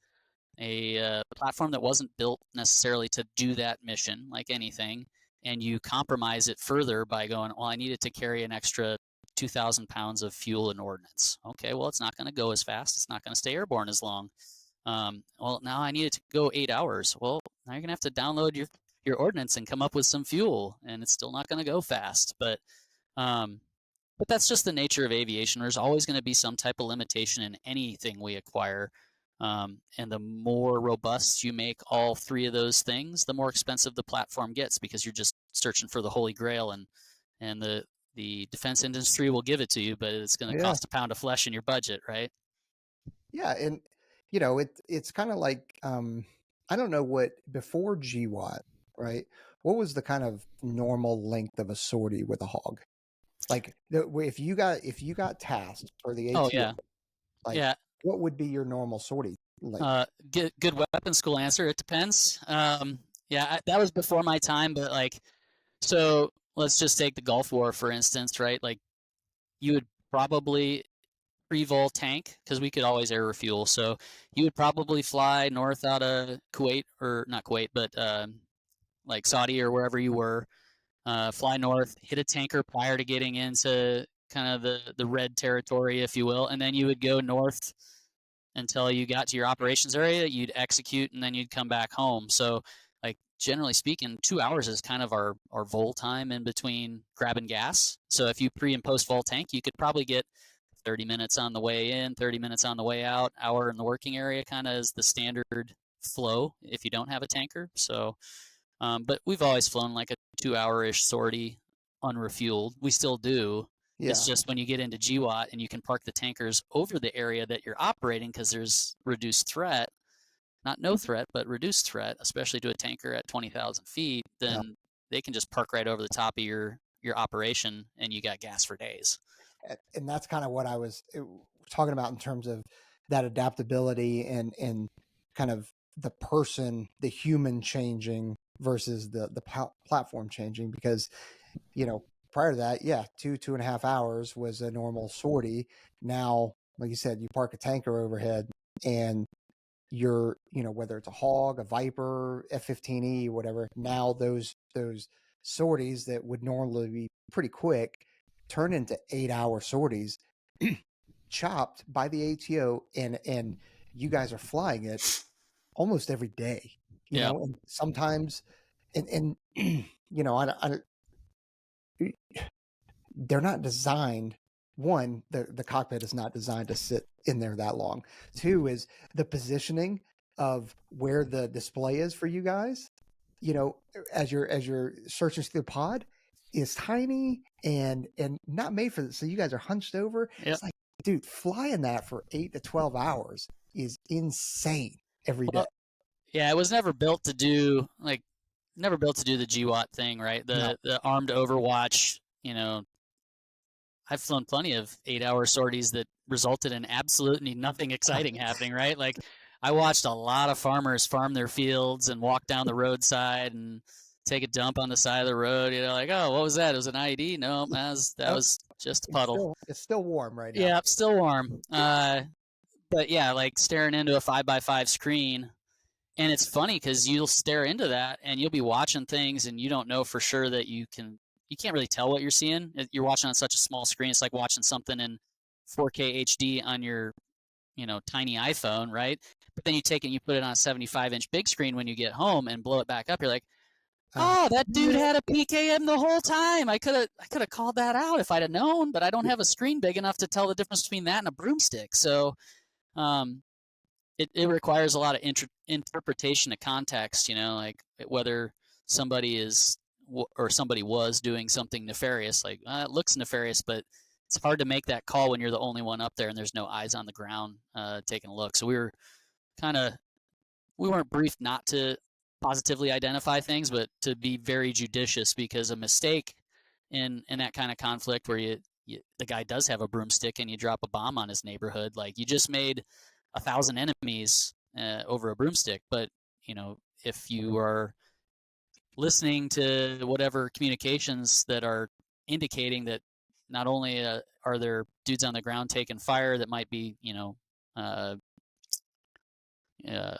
platform that wasn't built necessarily to do that mission, like anything, and you compromise it further by going, well, I need it to carry an extra 2,000 pounds of fuel and ordnance. Okay, well, it's not going to go as fast. It's not going to stay airborne as long. Well, now I need it to go 8 hours. Well, now you're going to have to download your ordnance and come up with some fuel, and it's still not going to go fast. Um, but that's just the nature of aviation. There's always going to be some type of limitation in anything we acquire. And the more robust you make all three of those things, the more expensive the platform gets because you're just searching for the holy grail, and the defense industry will give it to you, but it's going to Yeah. cost a pound of flesh in your budget, right? Yeah, and it's kind of like I don't know what before GWAT, right? What was the kind of normal length of a sortie with a Hawg? Like if you got tasked for the Oh ATO, yeah, like yeah. what would be your normal sortie length? Good weapon school answer. It depends. Yeah, that was before my time, but like, so let's just take the Gulf War for instance, right? Like, you would probably pre-vol tank because we could always air refuel. So you would probably fly north out of Kuwait, or not Kuwait, but like Saudi or wherever you were. Fly north, hit a tanker prior to getting into kind of the red territory, if you will, and then you would go north until you got to your operations area. You'd execute, and then you'd come back home. So, like, generally speaking, 2 hours is kind of our vol time in between grabbing gas. So if you pre and post vol tank, you could probably get 30 minutes on the way in, 30 minutes on the way out, hour in the working area kind of is the standard flow if you don't have a tanker. So, but we've always flown like a 2 hour-ish sortie unrefueled. We still do. It's Yeah. just when you get into GWAT and you can park the tankers over the area that you're operating because there's reduced threat, not no threat, but reduced threat, especially to a tanker at 20,000 feet, Yeah. then they can just park right over the top of your operation and you got gas for days. And that's kind of what I was talking about in terms of that adaptability and kind of the person, the human changing versus the platform changing. Because prior to that, yeah, 2.5 hours was a normal sortie. Now, like you said, you park a tanker overhead and you're whether it's a Hawg, a Viper, F-15E, whatever. Now those sorties that would normally be pretty quick turn into 8-hour sorties, chopped by the ATO, and you guys are flying it almost every day. Yeah. And sometimes, and I they're not designed. One, the cockpit is not designed to sit in there that long. Two is the positioning of where the display is for you guys. As you're searching through the pod, is tiny and not made for this. So you guys are hunched over. Yep. It's like, dude, flying that for 8 to 12 hours is insane every day. Yeah, it was never built to do the GWAT thing, right? The armed overwatch. I've flown plenty of 8-hour sorties that resulted in absolutely nothing exciting happening, right? Like, I watched a lot of farmers farm their fields and walk down the roadside and take a dump on the side of the road. Like, oh, what was that? It was an IED? No, that was just a puddle. It's still warm right now. Yeah, still warm. But yeah, like staring into a 5x5 screen. And it's funny because you'll stare into that and you'll be watching things and you don't know for sure that you can't really tell what you're seeing. You're watching on such a small screen. It's like watching something in 4K HD on your, tiny iPhone, right? But then you take it and you put it on a 75-inch big screen when you get home and blow it back up. You're like, oh, that dude had a PKM the whole time. I could have called that out if I'd have known, but I don't have a screen big enough to tell the difference between that and a broomstick. So um, it requires a lot of interpretation of context, like whether somebody is or somebody was doing something nefarious. Like it looks nefarious, but it's hard to make that call when you're the only one up there and there's no eyes on the ground taking a look. So kind of we weren't briefed not to positively identify things, but to be very judicious, because a mistake in that kind of conflict where the guy does have a broomstick and you drop a bomb on his neighborhood, like you just made 1,000 enemies over a broomstick. But if you are listening to whatever communications that are indicating that not only are there dudes on the ground taking fire that might be uh,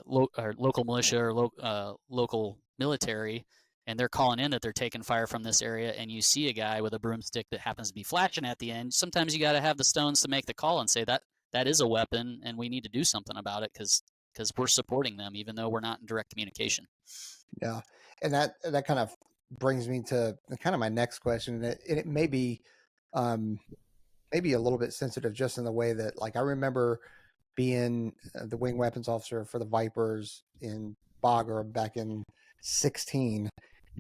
or local militia or local military, and they're calling in that they're taking fire from this area, and you see a guy with a broomstick that happens to be flashing at the end, sometimes you got to have the stones to make the call and say that is a weapon and we need to do something about it, because we're supporting them even though we're not in direct communication. Yeah, and that kind of brings me to kind of my next question, and it may be maybe a little bit sensitive, just in the way that, like, I remember being the wing weapons officer for the Vipers in Bagram back in 16,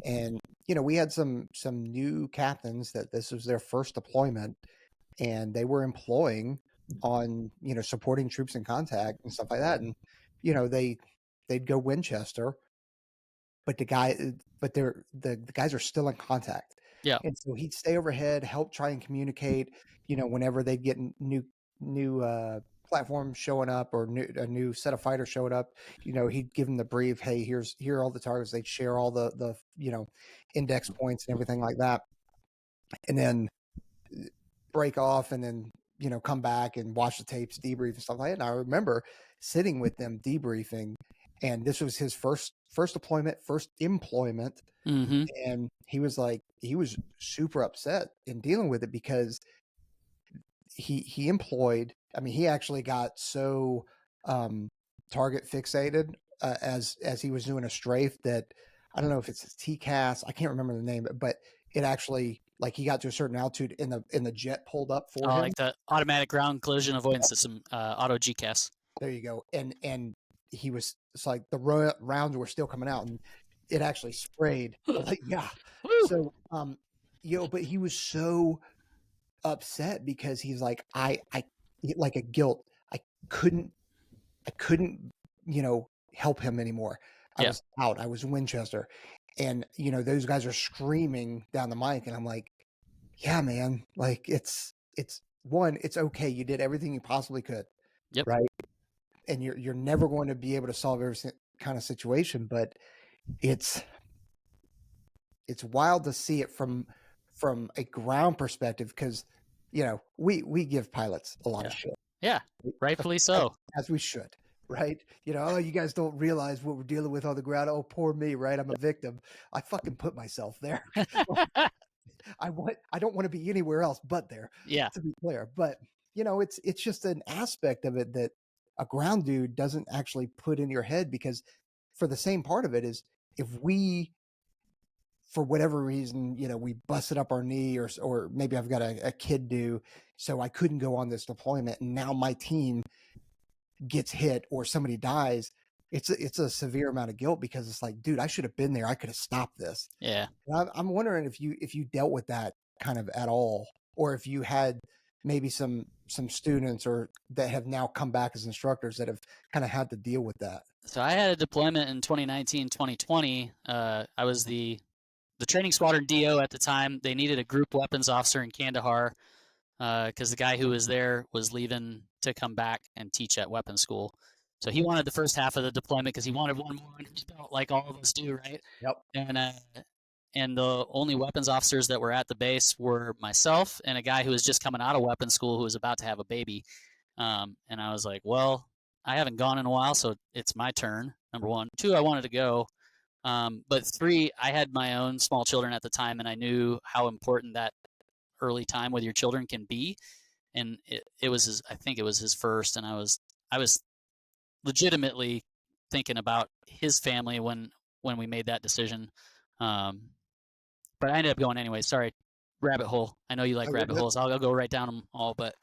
and we had some new captains that this was their first deployment, and they were employing on supporting troops in contact and stuff like that, and they'd go Winchester, but the guys are still in contact. Yeah. And so he'd stay overhead, help try and communicate, whenever they'd get new platforms showing up, or a new set of fighters showing up, he'd give them the brief, hey, here are all the targets. They'd share all the index points and everything like that, and then break off, and then come back and watch the tapes, debrief and stuff like that. And I remember sitting with them debriefing, and this was his first deployment, first employment. Mm-hmm. And he was super upset in dealing with it, because he employed, I mean, he actually got so target fixated as he was doing a strafe, that I don't know if it's a TCAS, I can't remember the name, but it actually, like, he got to a certain altitude and the jet pulled up for him. Like the automatic ground collision avoidance system, auto GCAS. There you go. And he was, it's like the rounds were still coming out, and it actually sprayed. Like, yeah. So, but he was so upset, because he's like, I like a guilt. I couldn't, help him anymore. I was out. I was Winchester. And, those guys are screaming down the mic, and I'm like, yeah, man, like, it's okay. You did everything you possibly could. Yep. Right. And you're never going to be able to solve every kind of situation, but it's wild to see it from a ground perspective, because we give pilots a lot of shit. Yeah, rightfully so. As we should, right? Oh, you guys don't realize what we're dealing with on the ground. Oh, poor me, right? I'm a victim. I fucking put myself there. I don't want to be anywhere else but there. Yeah. To be clear, but it's just an aspect of it that a ground dude doesn't actually put in your head, because for the same part of it is, if we, for whatever reason, we busted up our knee, or maybe I've got a kid due, so I couldn't go on this deployment, and now my team gets hit or somebody dies, it's a severe amount of guilt, because it's like, dude, I should have been there. I could have stopped this. Yeah. I'm wondering if you dealt with that kind of at all, or if you had maybe some students or that have now come back as instructors that have kind of had to deal with that. So I had a deployment in 2019, 2020. I was the training squadron DO at the time. They needed a group weapons officer in Kandahar, because the guy who was there was leaving to come back and teach at weapons school. So he wanted the first half of the deployment because he wanted one more under his belt, like all of us do, right? Yep. And the only weapons officers that were at the base were myself and a guy who was just coming out of weapons school who was about to have a baby. And I was like, well, I haven't gone in a while, so it's my turn, number one. Two, I wanted to go. But three, I had my own small children at the time, and I knew how important that early time with your children can be. And it was I think it was his first, and I was legitimately thinking about his family when we made that decision. But I ended up going anyway. Sorry, rabbit hole. I know you like rabbit holes. I'll go right down them all. But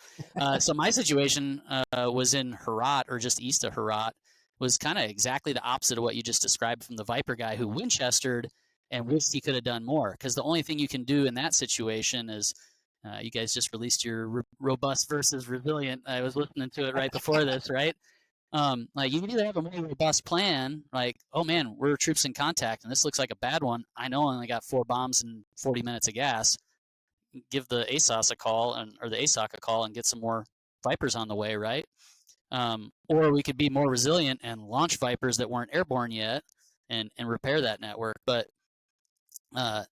so my situation was in Herat, or just east of Herat. Was kind of exactly the opposite of what you just described from the Viper guy who Winchestered and wished he could have done more. Because the only thing you can do in that situation is, you guys just released your robust versus resilient. I was listening to it right before this, right? Like you can either have a more robust plan, like, oh man, we're troops in contact and this looks like a bad one. I know I only got 4 bombs and 40 minutes of gas. Give the ASOS a call or the ASOC a call and get some more Vipers on the way, right? Or we could be more resilient and launch Vipers that weren't airborne yet and repair that network. But to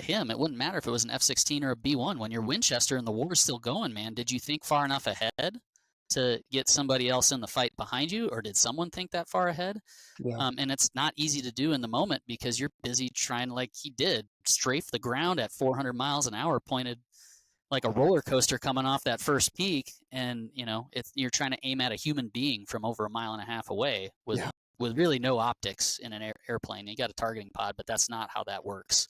him, it wouldn't matter if it was an F-16 or a B-1. When you're Winchester and the war's still going, man, did you think far enough ahead to get somebody else in the fight behind you, or did someone think that far ahead? Yeah. And it's not easy to do in the moment because you're busy trying, like he did, strafe the ground at 400 miles an hour, pointed like a roller coaster coming off that first peak, and you're trying to aim at a human being from over 1.5 miles away with really no optics in an airplane. You got a targeting pod, but that's not how that works.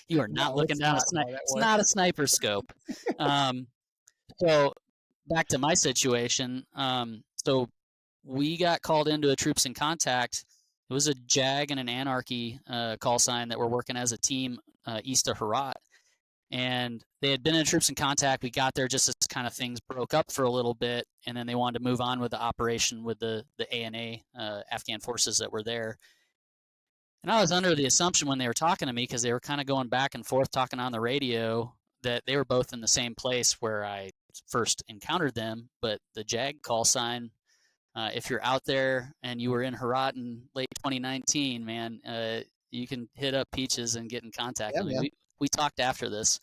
You are not looking down a sniper. It's not a sniper scope. So back to my situation. So we got called into a troops in contact. It was a JAG and an Anarchy call sign that were working as a team east of Herat. And they had been in troops in contact. We got there just as kind of things broke up for a little bit, and then they wanted to move on with the operation with the ANA, Afghan forces that were there. And I was under the assumption when they were talking to me, because they were kind of going back and forth talking on the radio, that they were both in the same place where I first encountered them. But the JAG call sign, if you're out there and you were in Herat in late 2019, man, you can hit up Peaches and get in contact with me. We talked after this.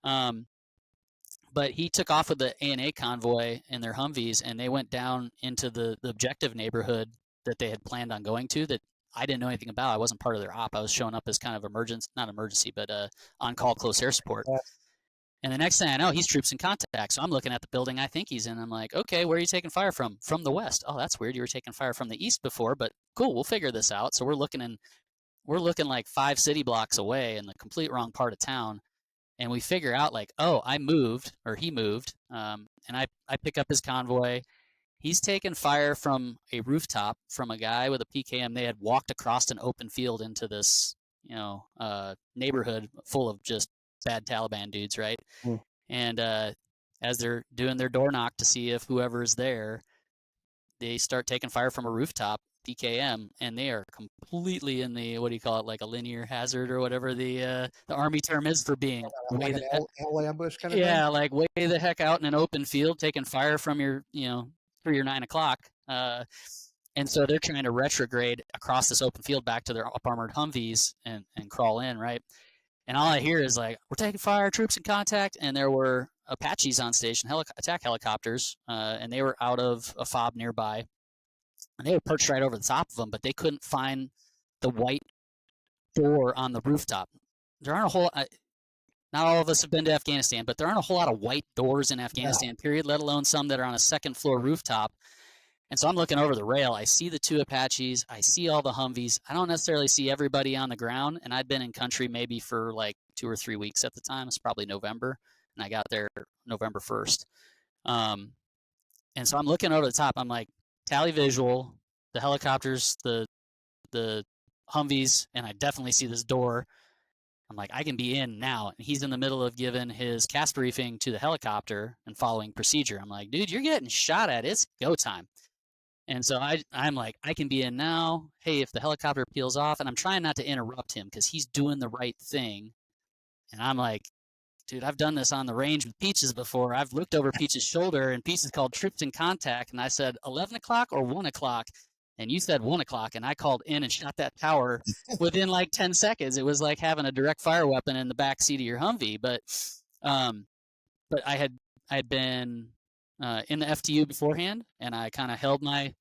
But he took off with the ANA convoy in their Humvees, and they went down into the objective neighborhood that they had planned on going to, that I didn't know anything about. I wasn't part of their op. I was showing up as kind of not emergency, but on-call close air support. And the next thing I know, he's troops in contact. So I'm looking at the building I think he's in. I'm like, okay, where are you taking fire from? From the west. Oh, that's weird. You were taking fire from the east before, but cool, we'll figure this out. So we're looking like 5 city blocks away in the complete wrong part of town. And we figure out like, oh, he moved. And I pick up his convoy. He's taken fire from a rooftop from a guy with a PKM. They had walked across an open field into this, neighborhood full of just bad Taliban dudes, right? And as they're doing their door knock to see if whoever's there, they start taking fire from a rooftop PKM, and they are completely in the, what do you call it, like a linear hazard or whatever the Army term is for being like an L ambush kind of thing? Yeah, like way the heck out in an open field, taking fire from your, for your 9 o'clock. And so they're trying to retrograde across this open field back to their up-armored Humvees and crawl in, right? And all I hear is like, we're taking fire, troops in contact. And there were Apaches on station, attack helicopters, and they were out of a fob nearby. And they were perched right over the top of them, but they couldn't find the white door on the rooftop. There aren't a whole, not all of us have been to Afghanistan, but there aren't a whole lot of white doors in Afghanistan, period, let alone some that are on a second floor rooftop. And so I'm looking over the rail. I see the 2 Apaches. I see all the Humvees. I don't necessarily see everybody on the ground. And I'd been in country maybe for like 2 or 3 weeks at the time. It's probably November. And I got there November 1st. And so I'm looking over the top. I'm like, tally visual, the helicopters, the Humvees, and I definitely see this door. I'm like, I can be in now. And he's in the middle of giving his cast briefing to the helicopter and following procedure. I'm like, dude, you're getting shot at. It's go time. And so I'm like, I can be in now. Hey, if the helicopter peels off, and I'm trying not to interrupt him because he's doing the right thing. And I'm like, dude, I've done this on the range with Peaches before. I've looked over Peaches' shoulder, and Peaches called trips in contact. And I said, 11 o'clock or 1 o'clock? And you said 1 o'clock, and I called in and shot that tower within like 10 seconds. It was like having a direct fire weapon in the back seat of your Humvee. But I had been in the FTU beforehand, and I kind of held my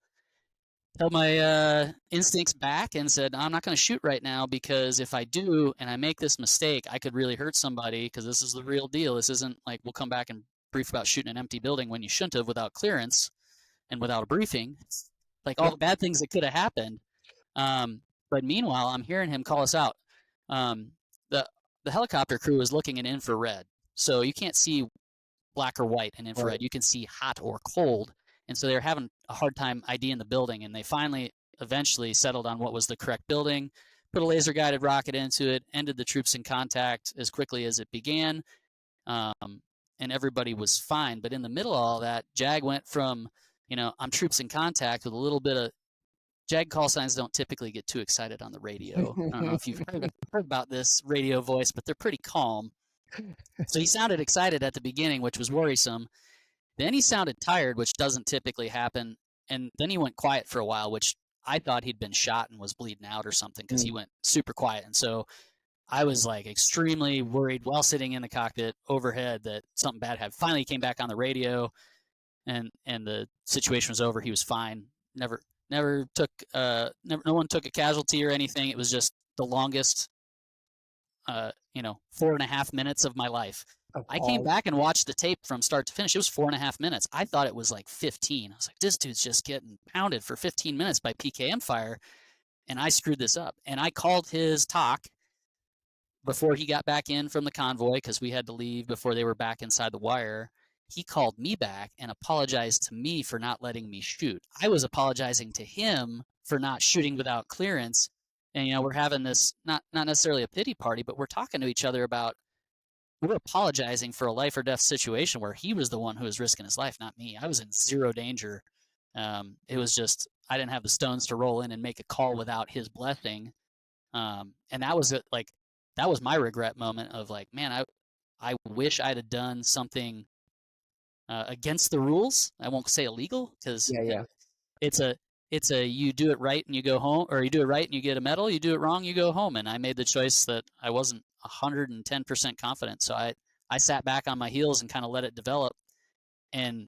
instincts back and said, I'm not going to shoot right now, because if I do and I make this mistake, I could really hurt somebody, because this is the real deal. This isn't like we'll come back and brief about shooting an empty building when you shouldn't have without clearance and without a briefing. Like all the bad things that could have happened. But meanwhile, I'm hearing him call us out. The the helicopter crew was looking in infrared, so you can't see black or white in infrared. Right. You can see hot or cold, and so they were having a hard time IDing the building, and they finally eventually settled on what was the correct building, put a laser guided rocket into it, ended the troops in contact as quickly as it began, and everybody was fine. But in the middle of all that, JAG went from, I'm troops in contact with a little bit of JAG call signs don't typically get too excited on the radio. I don't know if you've heard about this radio voice, but they're pretty calm. So he sounded excited at the beginning, which was worrisome. Then he sounded tired, which doesn't typically happen. And then he went quiet for a while, which I thought he'd been shot and was bleeding out or something because he went super quiet. And so I was like extremely worried while sitting in the cockpit overhead that something bad had. Finally, he came back on the radio, and the situation was over. He was fine. No one took a casualty or anything. It was just the longest 4.5 minutes of my life. I came back and watched the tape from start to finish. It was 4.5 minutes. I thought it was like 15. I was like, this dude's just getting pounded for 15 minutes by PKM fire, and I screwed this up. And I called his TOC before he got back in from the convoy because we had to leave before they were back inside the wire. He called me back and apologized to me for not letting me shoot. I was apologizing to him for not shooting without clearance. And, we're having this, not necessarily a pity party, but we're talking to each other about, we're apologizing for a life or death situation where he was the one who was risking his life, not me. I was in zero danger. It was just, I didn't have the stones to roll in and make a call without his blessing. And that was it. Like, that was my regret moment of like, man, I wish I'd have done something against the rules. I won't say illegal because it's a you do it right and you go home, or you do it right and you get a medal. You do it wrong, you go home. And I made the choice that I wasn't 110% confident. So I sat back on my heels and kind of let it develop. And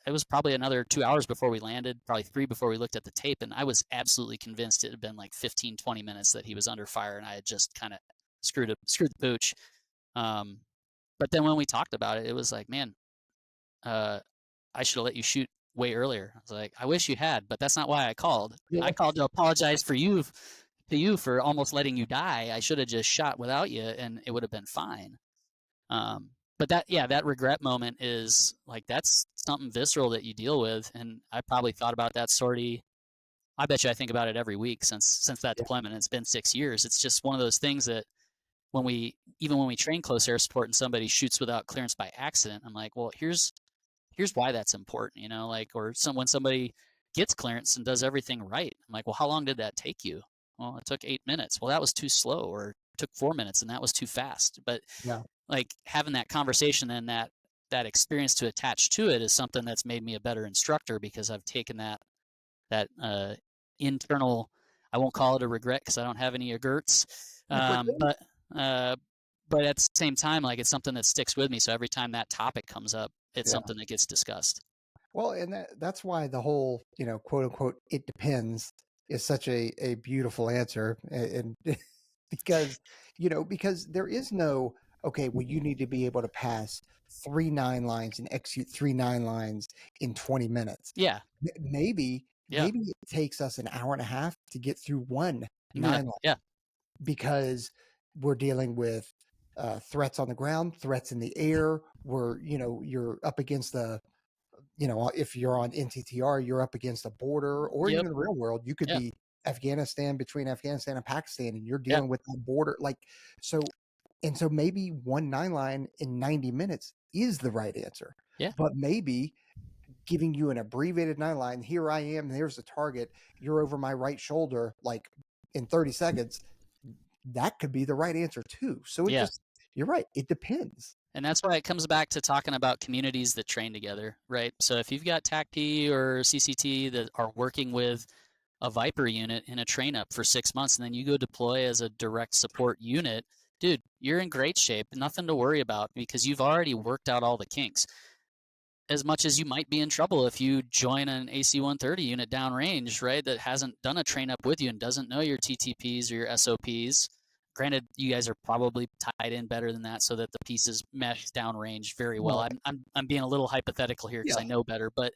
it was probably another 2 hours before we landed, probably 3 before we looked at the tape. And I was absolutely convinced it had been like 15, 20 minutes that he was under fire. And I had just kind of screwed the pooch. But then when we talked about it, it was like, man, I should have let you shoot way earlier. I was like, I wish you had, but that's not why I called. Yeah. I called to apologize to you for almost letting you die. I should have just shot without you and it would have been fine. But that regret moment is like, that's something visceral that you deal with. And I probably thought about that sortie. I bet you I think about it every week since that deployment. It's been 6 years. It's just one of those things that when we train close air support and somebody shoots without clearance by accident, I'm like, well, here's why that's important, or when somebody gets clearance and does everything right. I'm like, well, how long did that take you? Well, it took 8 minutes. Well, that was too slow, or it took 4 minutes and that was too fast. But like having that conversation and that experience to attach to it is something that's made me a better instructor, because I've taken that internal, I won't call it a regret because I don't have any regrets. But at the same time, like, it's something that sticks with me. So every time that topic comes up, it's something that gets discussed. Well, and that's why the whole, quote unquote, it depends is such a beautiful answer. And because there is no, okay, well, you need to be able to pass 3 9 lines and execute 3 9 lines in 20 minutes. Yeah. Maybe it takes us an hour and a half to get through 1 9 line. Yeah. Because we're dealing with threats on the ground, threats in the air. You're up against if you're on NTTR, you're up against a border, or even in the real world, you could be between Afghanistan and Pakistan, and you're dealing with that border. So maybe 1 9 line in 90 minutes is the right answer. Yeah. But maybe giving you an abbreviated 9 line, here I am, there's the target, you're over my right shoulder, like in 30 seconds, that could be the right answer too. So you're right. It depends. And that's why it comes back to talking about communities that train together, right? So if you've got TACP or CCT that are working with a Viper unit in a train up for 6 months, and then you go deploy as a direct support unit, dude, you're in great shape. Nothing to worry about, because you've already worked out all the kinks. As much as you might be in trouble if you join an AC-130 unit downrange, right, that hasn't done a train up with you and doesn't know your TTPs or your SOPs. Granted, you guys are probably tied in better than that so that the pieces mesh downrange very well. I'm being a little hypothetical here because I know better, but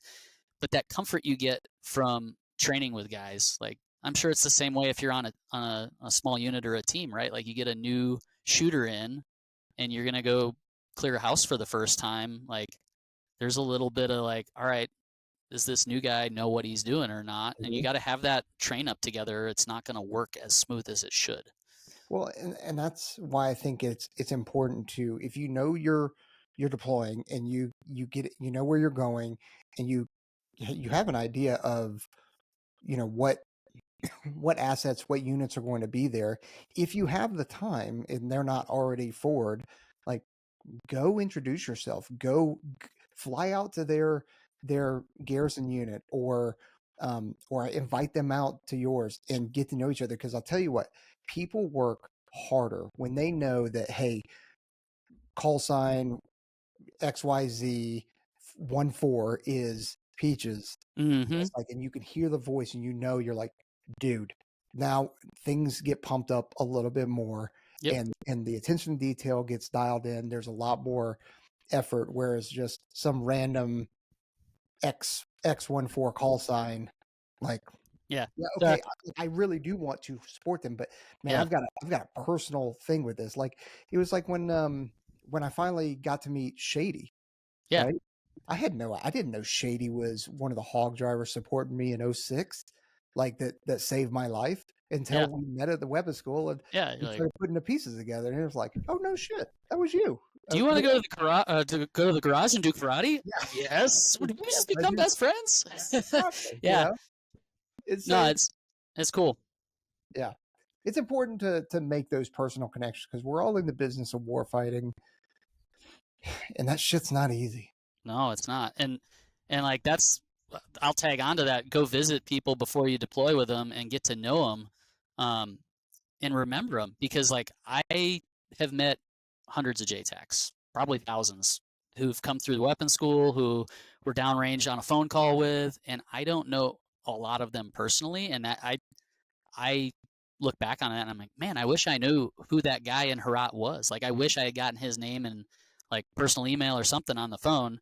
that comfort you get from training with guys, like, I'm sure it's the same way if you're on a small unit or a team, right? Like, you get a new shooter in and you're going to go clear a house for the first time, like there's a little bit of like, all right, does this new guy know what he's doing or not? And you got to have that train up together. It's not going to work as smooth as it should. Well, and that's why I think it's important to, if you know you're deploying and you get it, you know where you're going, and you have an idea of, you know, what assets, what units are going to be there. If you have the time and they're not already forward, like, go introduce yourself, go fly out to their garrison unit, or invite them out to yours and get to know each other. Because I'll tell you what, people work harder when they know that, hey, call sign XYZ 14 is Peaches. Mm-hmm. It's like, and you can hear the voice and you know, you're like, dude, now things get pumped up a little bit more. Yep. And the attention to detail gets dialed in. There's a lot more effort, whereas just some random X14 call sign, like, Yeah. okay, I really do want to support them, but man, Yeah. I've got a personal thing with this. Like, it was like when I finally got to meet Shady. Yeah. Right? I didn't know Shady was one of the Hawg drivers supporting me in 06, like that saved my life, until we met at the weapons school and Yeah. we Like, started putting the pieces together, and it was like, oh no shit, that was you. do you want to go to the garage and do karate? Yeah. Yes. Would we just I become do. best friends? Exactly. Yeah. It's No, so, it's cool. yeah. It's important to make those personal connections, because we're all in the business of war fighting, and that shit's not easy. No, it's not. And like I'll tag on to that. Go visit people before you deploy with them and get to know them, and remember them, because like I have met hundreds of JTACs, probably thousands, who've come through the weapons school, who were downrange on a phone call with, and I don't know a lot of them personally, and that I look back on it and I'm like, man, I wish I knew who that guy in Herat was. Like, I wish I had gotten his name and like personal email or something on the phone.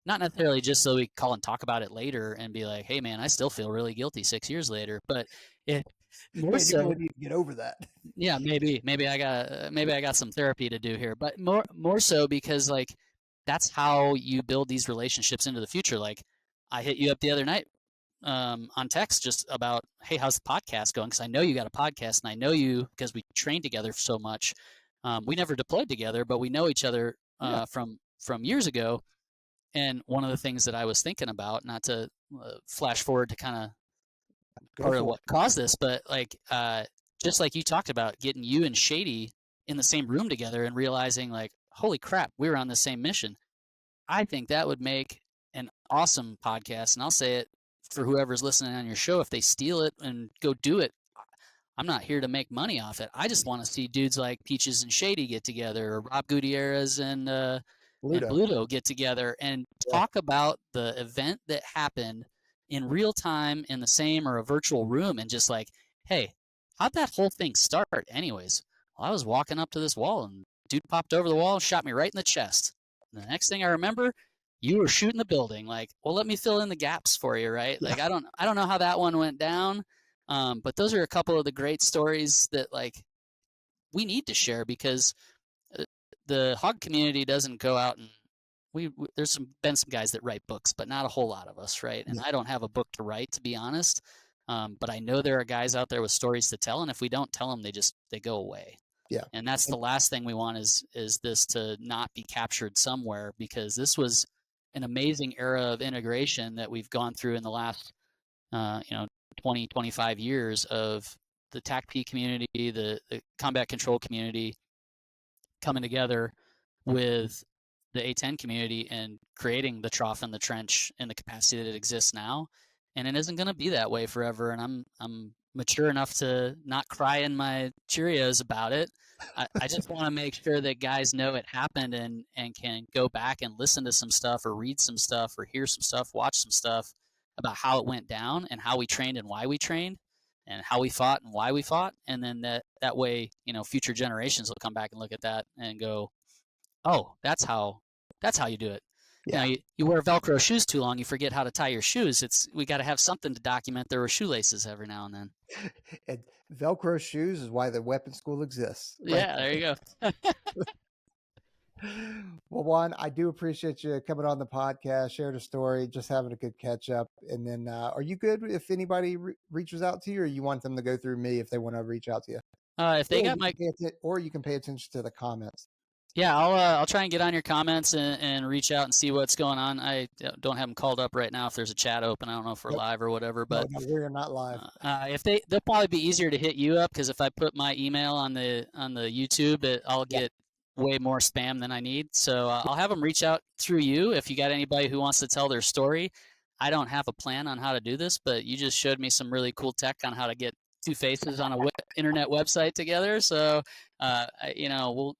Not necessarily just so we could call and talk about it later and be like, hey man, I still feel really guilty 6 years later, but it more Man, you so, really need to get over that. yeah, maybe I got some therapy to do here, but more so because like that's how you build these relationships into the future. Like, I hit you up the other night on text just about, hey, how's the podcast going? Because I know you got a podcast, and I know you because we trained together so much. We never deployed together, but we know each other from years ago. And one of the things that I was thinking about, not to flash forward to kind of part of what caused this, but like just like you talked about, getting you and Shady in the same room together and realizing like, holy crap, we were on the same mission. I think that would make an awesome podcast, and I'll say it for whoever's listening on your show. If they steal it and go do it, I'm not here to make money off it. I just want to see dudes like Peaches and Shady get together, or Rob Gutierrez and Bluto get together and talk about the event that happened in real time in the same or a virtual room, and just like, hey, how'd that whole thing start anyways? Well, I was walking up to this wall and dude popped over the wall and shot me right in the chest. And the next thing I remember, you were shooting the building. Like, well, let me fill in the gaps for you, right? Yeah. Like, I don't know how that one went down, but those are a couple of the great stories that like we need to share, because the Hawg community doesn't go out and there's been some guys that write books, but not a whole lot of us, right? And I don't have a book to write, to be honest. But I know there are guys out there with stories to tell, and if we don't tell them, they go away. Yeah. And that's the last thing we want is this to not be captured somewhere, because this was an amazing era of integration that we've gone through in the last 20, 25 years of the TACP community, the combat control community coming together with the A-10 community and creating the trough and the trench in the capacity that it exists now. And it isn't going to be that way forever. And I'm mature enough to not cry in my Cheerios about it. I just want to make sure that guys know it happened and can go back and listen to some stuff, or read some stuff, or hear some stuff, watch some stuff about how it went down and how we trained and why we trained and how we fought and why we fought. And then that way, future generations will come back and look at that and go, oh, that's how you do it. Yeah. You wear Velcro shoes too long, you forget how to tie your shoes. We got to have something to document there were shoelaces every now and then. And Velcro shoes is why the weapon school exists. Right Yeah, there you go. Well, Juan, I do appreciate you coming on the podcast, sharing a story, just having a good catch up. And then, are you good if anybody reaches out to you, or you want them to go through me if they want to reach out to you? If they got my, or you can pay attention to the comments. yeah, I'll try and get on your comments and reach out and see what's going on. I don't have them called up right now if there's a chat open. I don't know if we're live or whatever, but no, we're not live. If they'll probably be easier to hit you up, because if I put my email on the YouTube, I'll get way more spam than I need. So I'll have them reach out through you if you got anybody who wants to tell their story. I don't have a plan on how to do this, but you just showed me some really cool tech on how to get two faces on a internet website together. So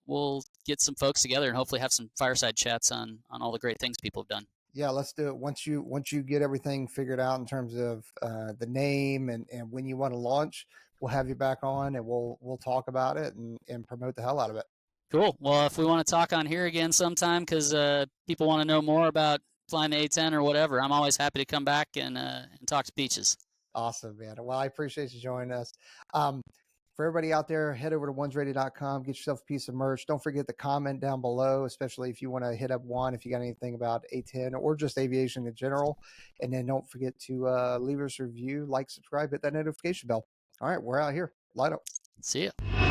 we'll get some folks together and hopefully have some fireside chats on all the great things people have done. Yeah, let's do it. Once you get everything figured out in terms of the name and when you want to launch, we'll have you back on and we'll talk about it and promote the hell out of it. Cool. Well, if we want to talk on here again sometime, because people want to know more about flying the A-10 or whatever, I'm always happy to come back and talk to Peaches. Awesome, man. Well, I appreciate you joining us. For everybody out there, head over to onesready.com, get yourself a piece of merch. Don't forget to comment down below, especially if you want to hit up Juan, if you got anything about A-10 or just aviation in general. And then don't forget to leave us a review, like, subscribe, hit that notification bell. All right, we're out here. Light up. See ya.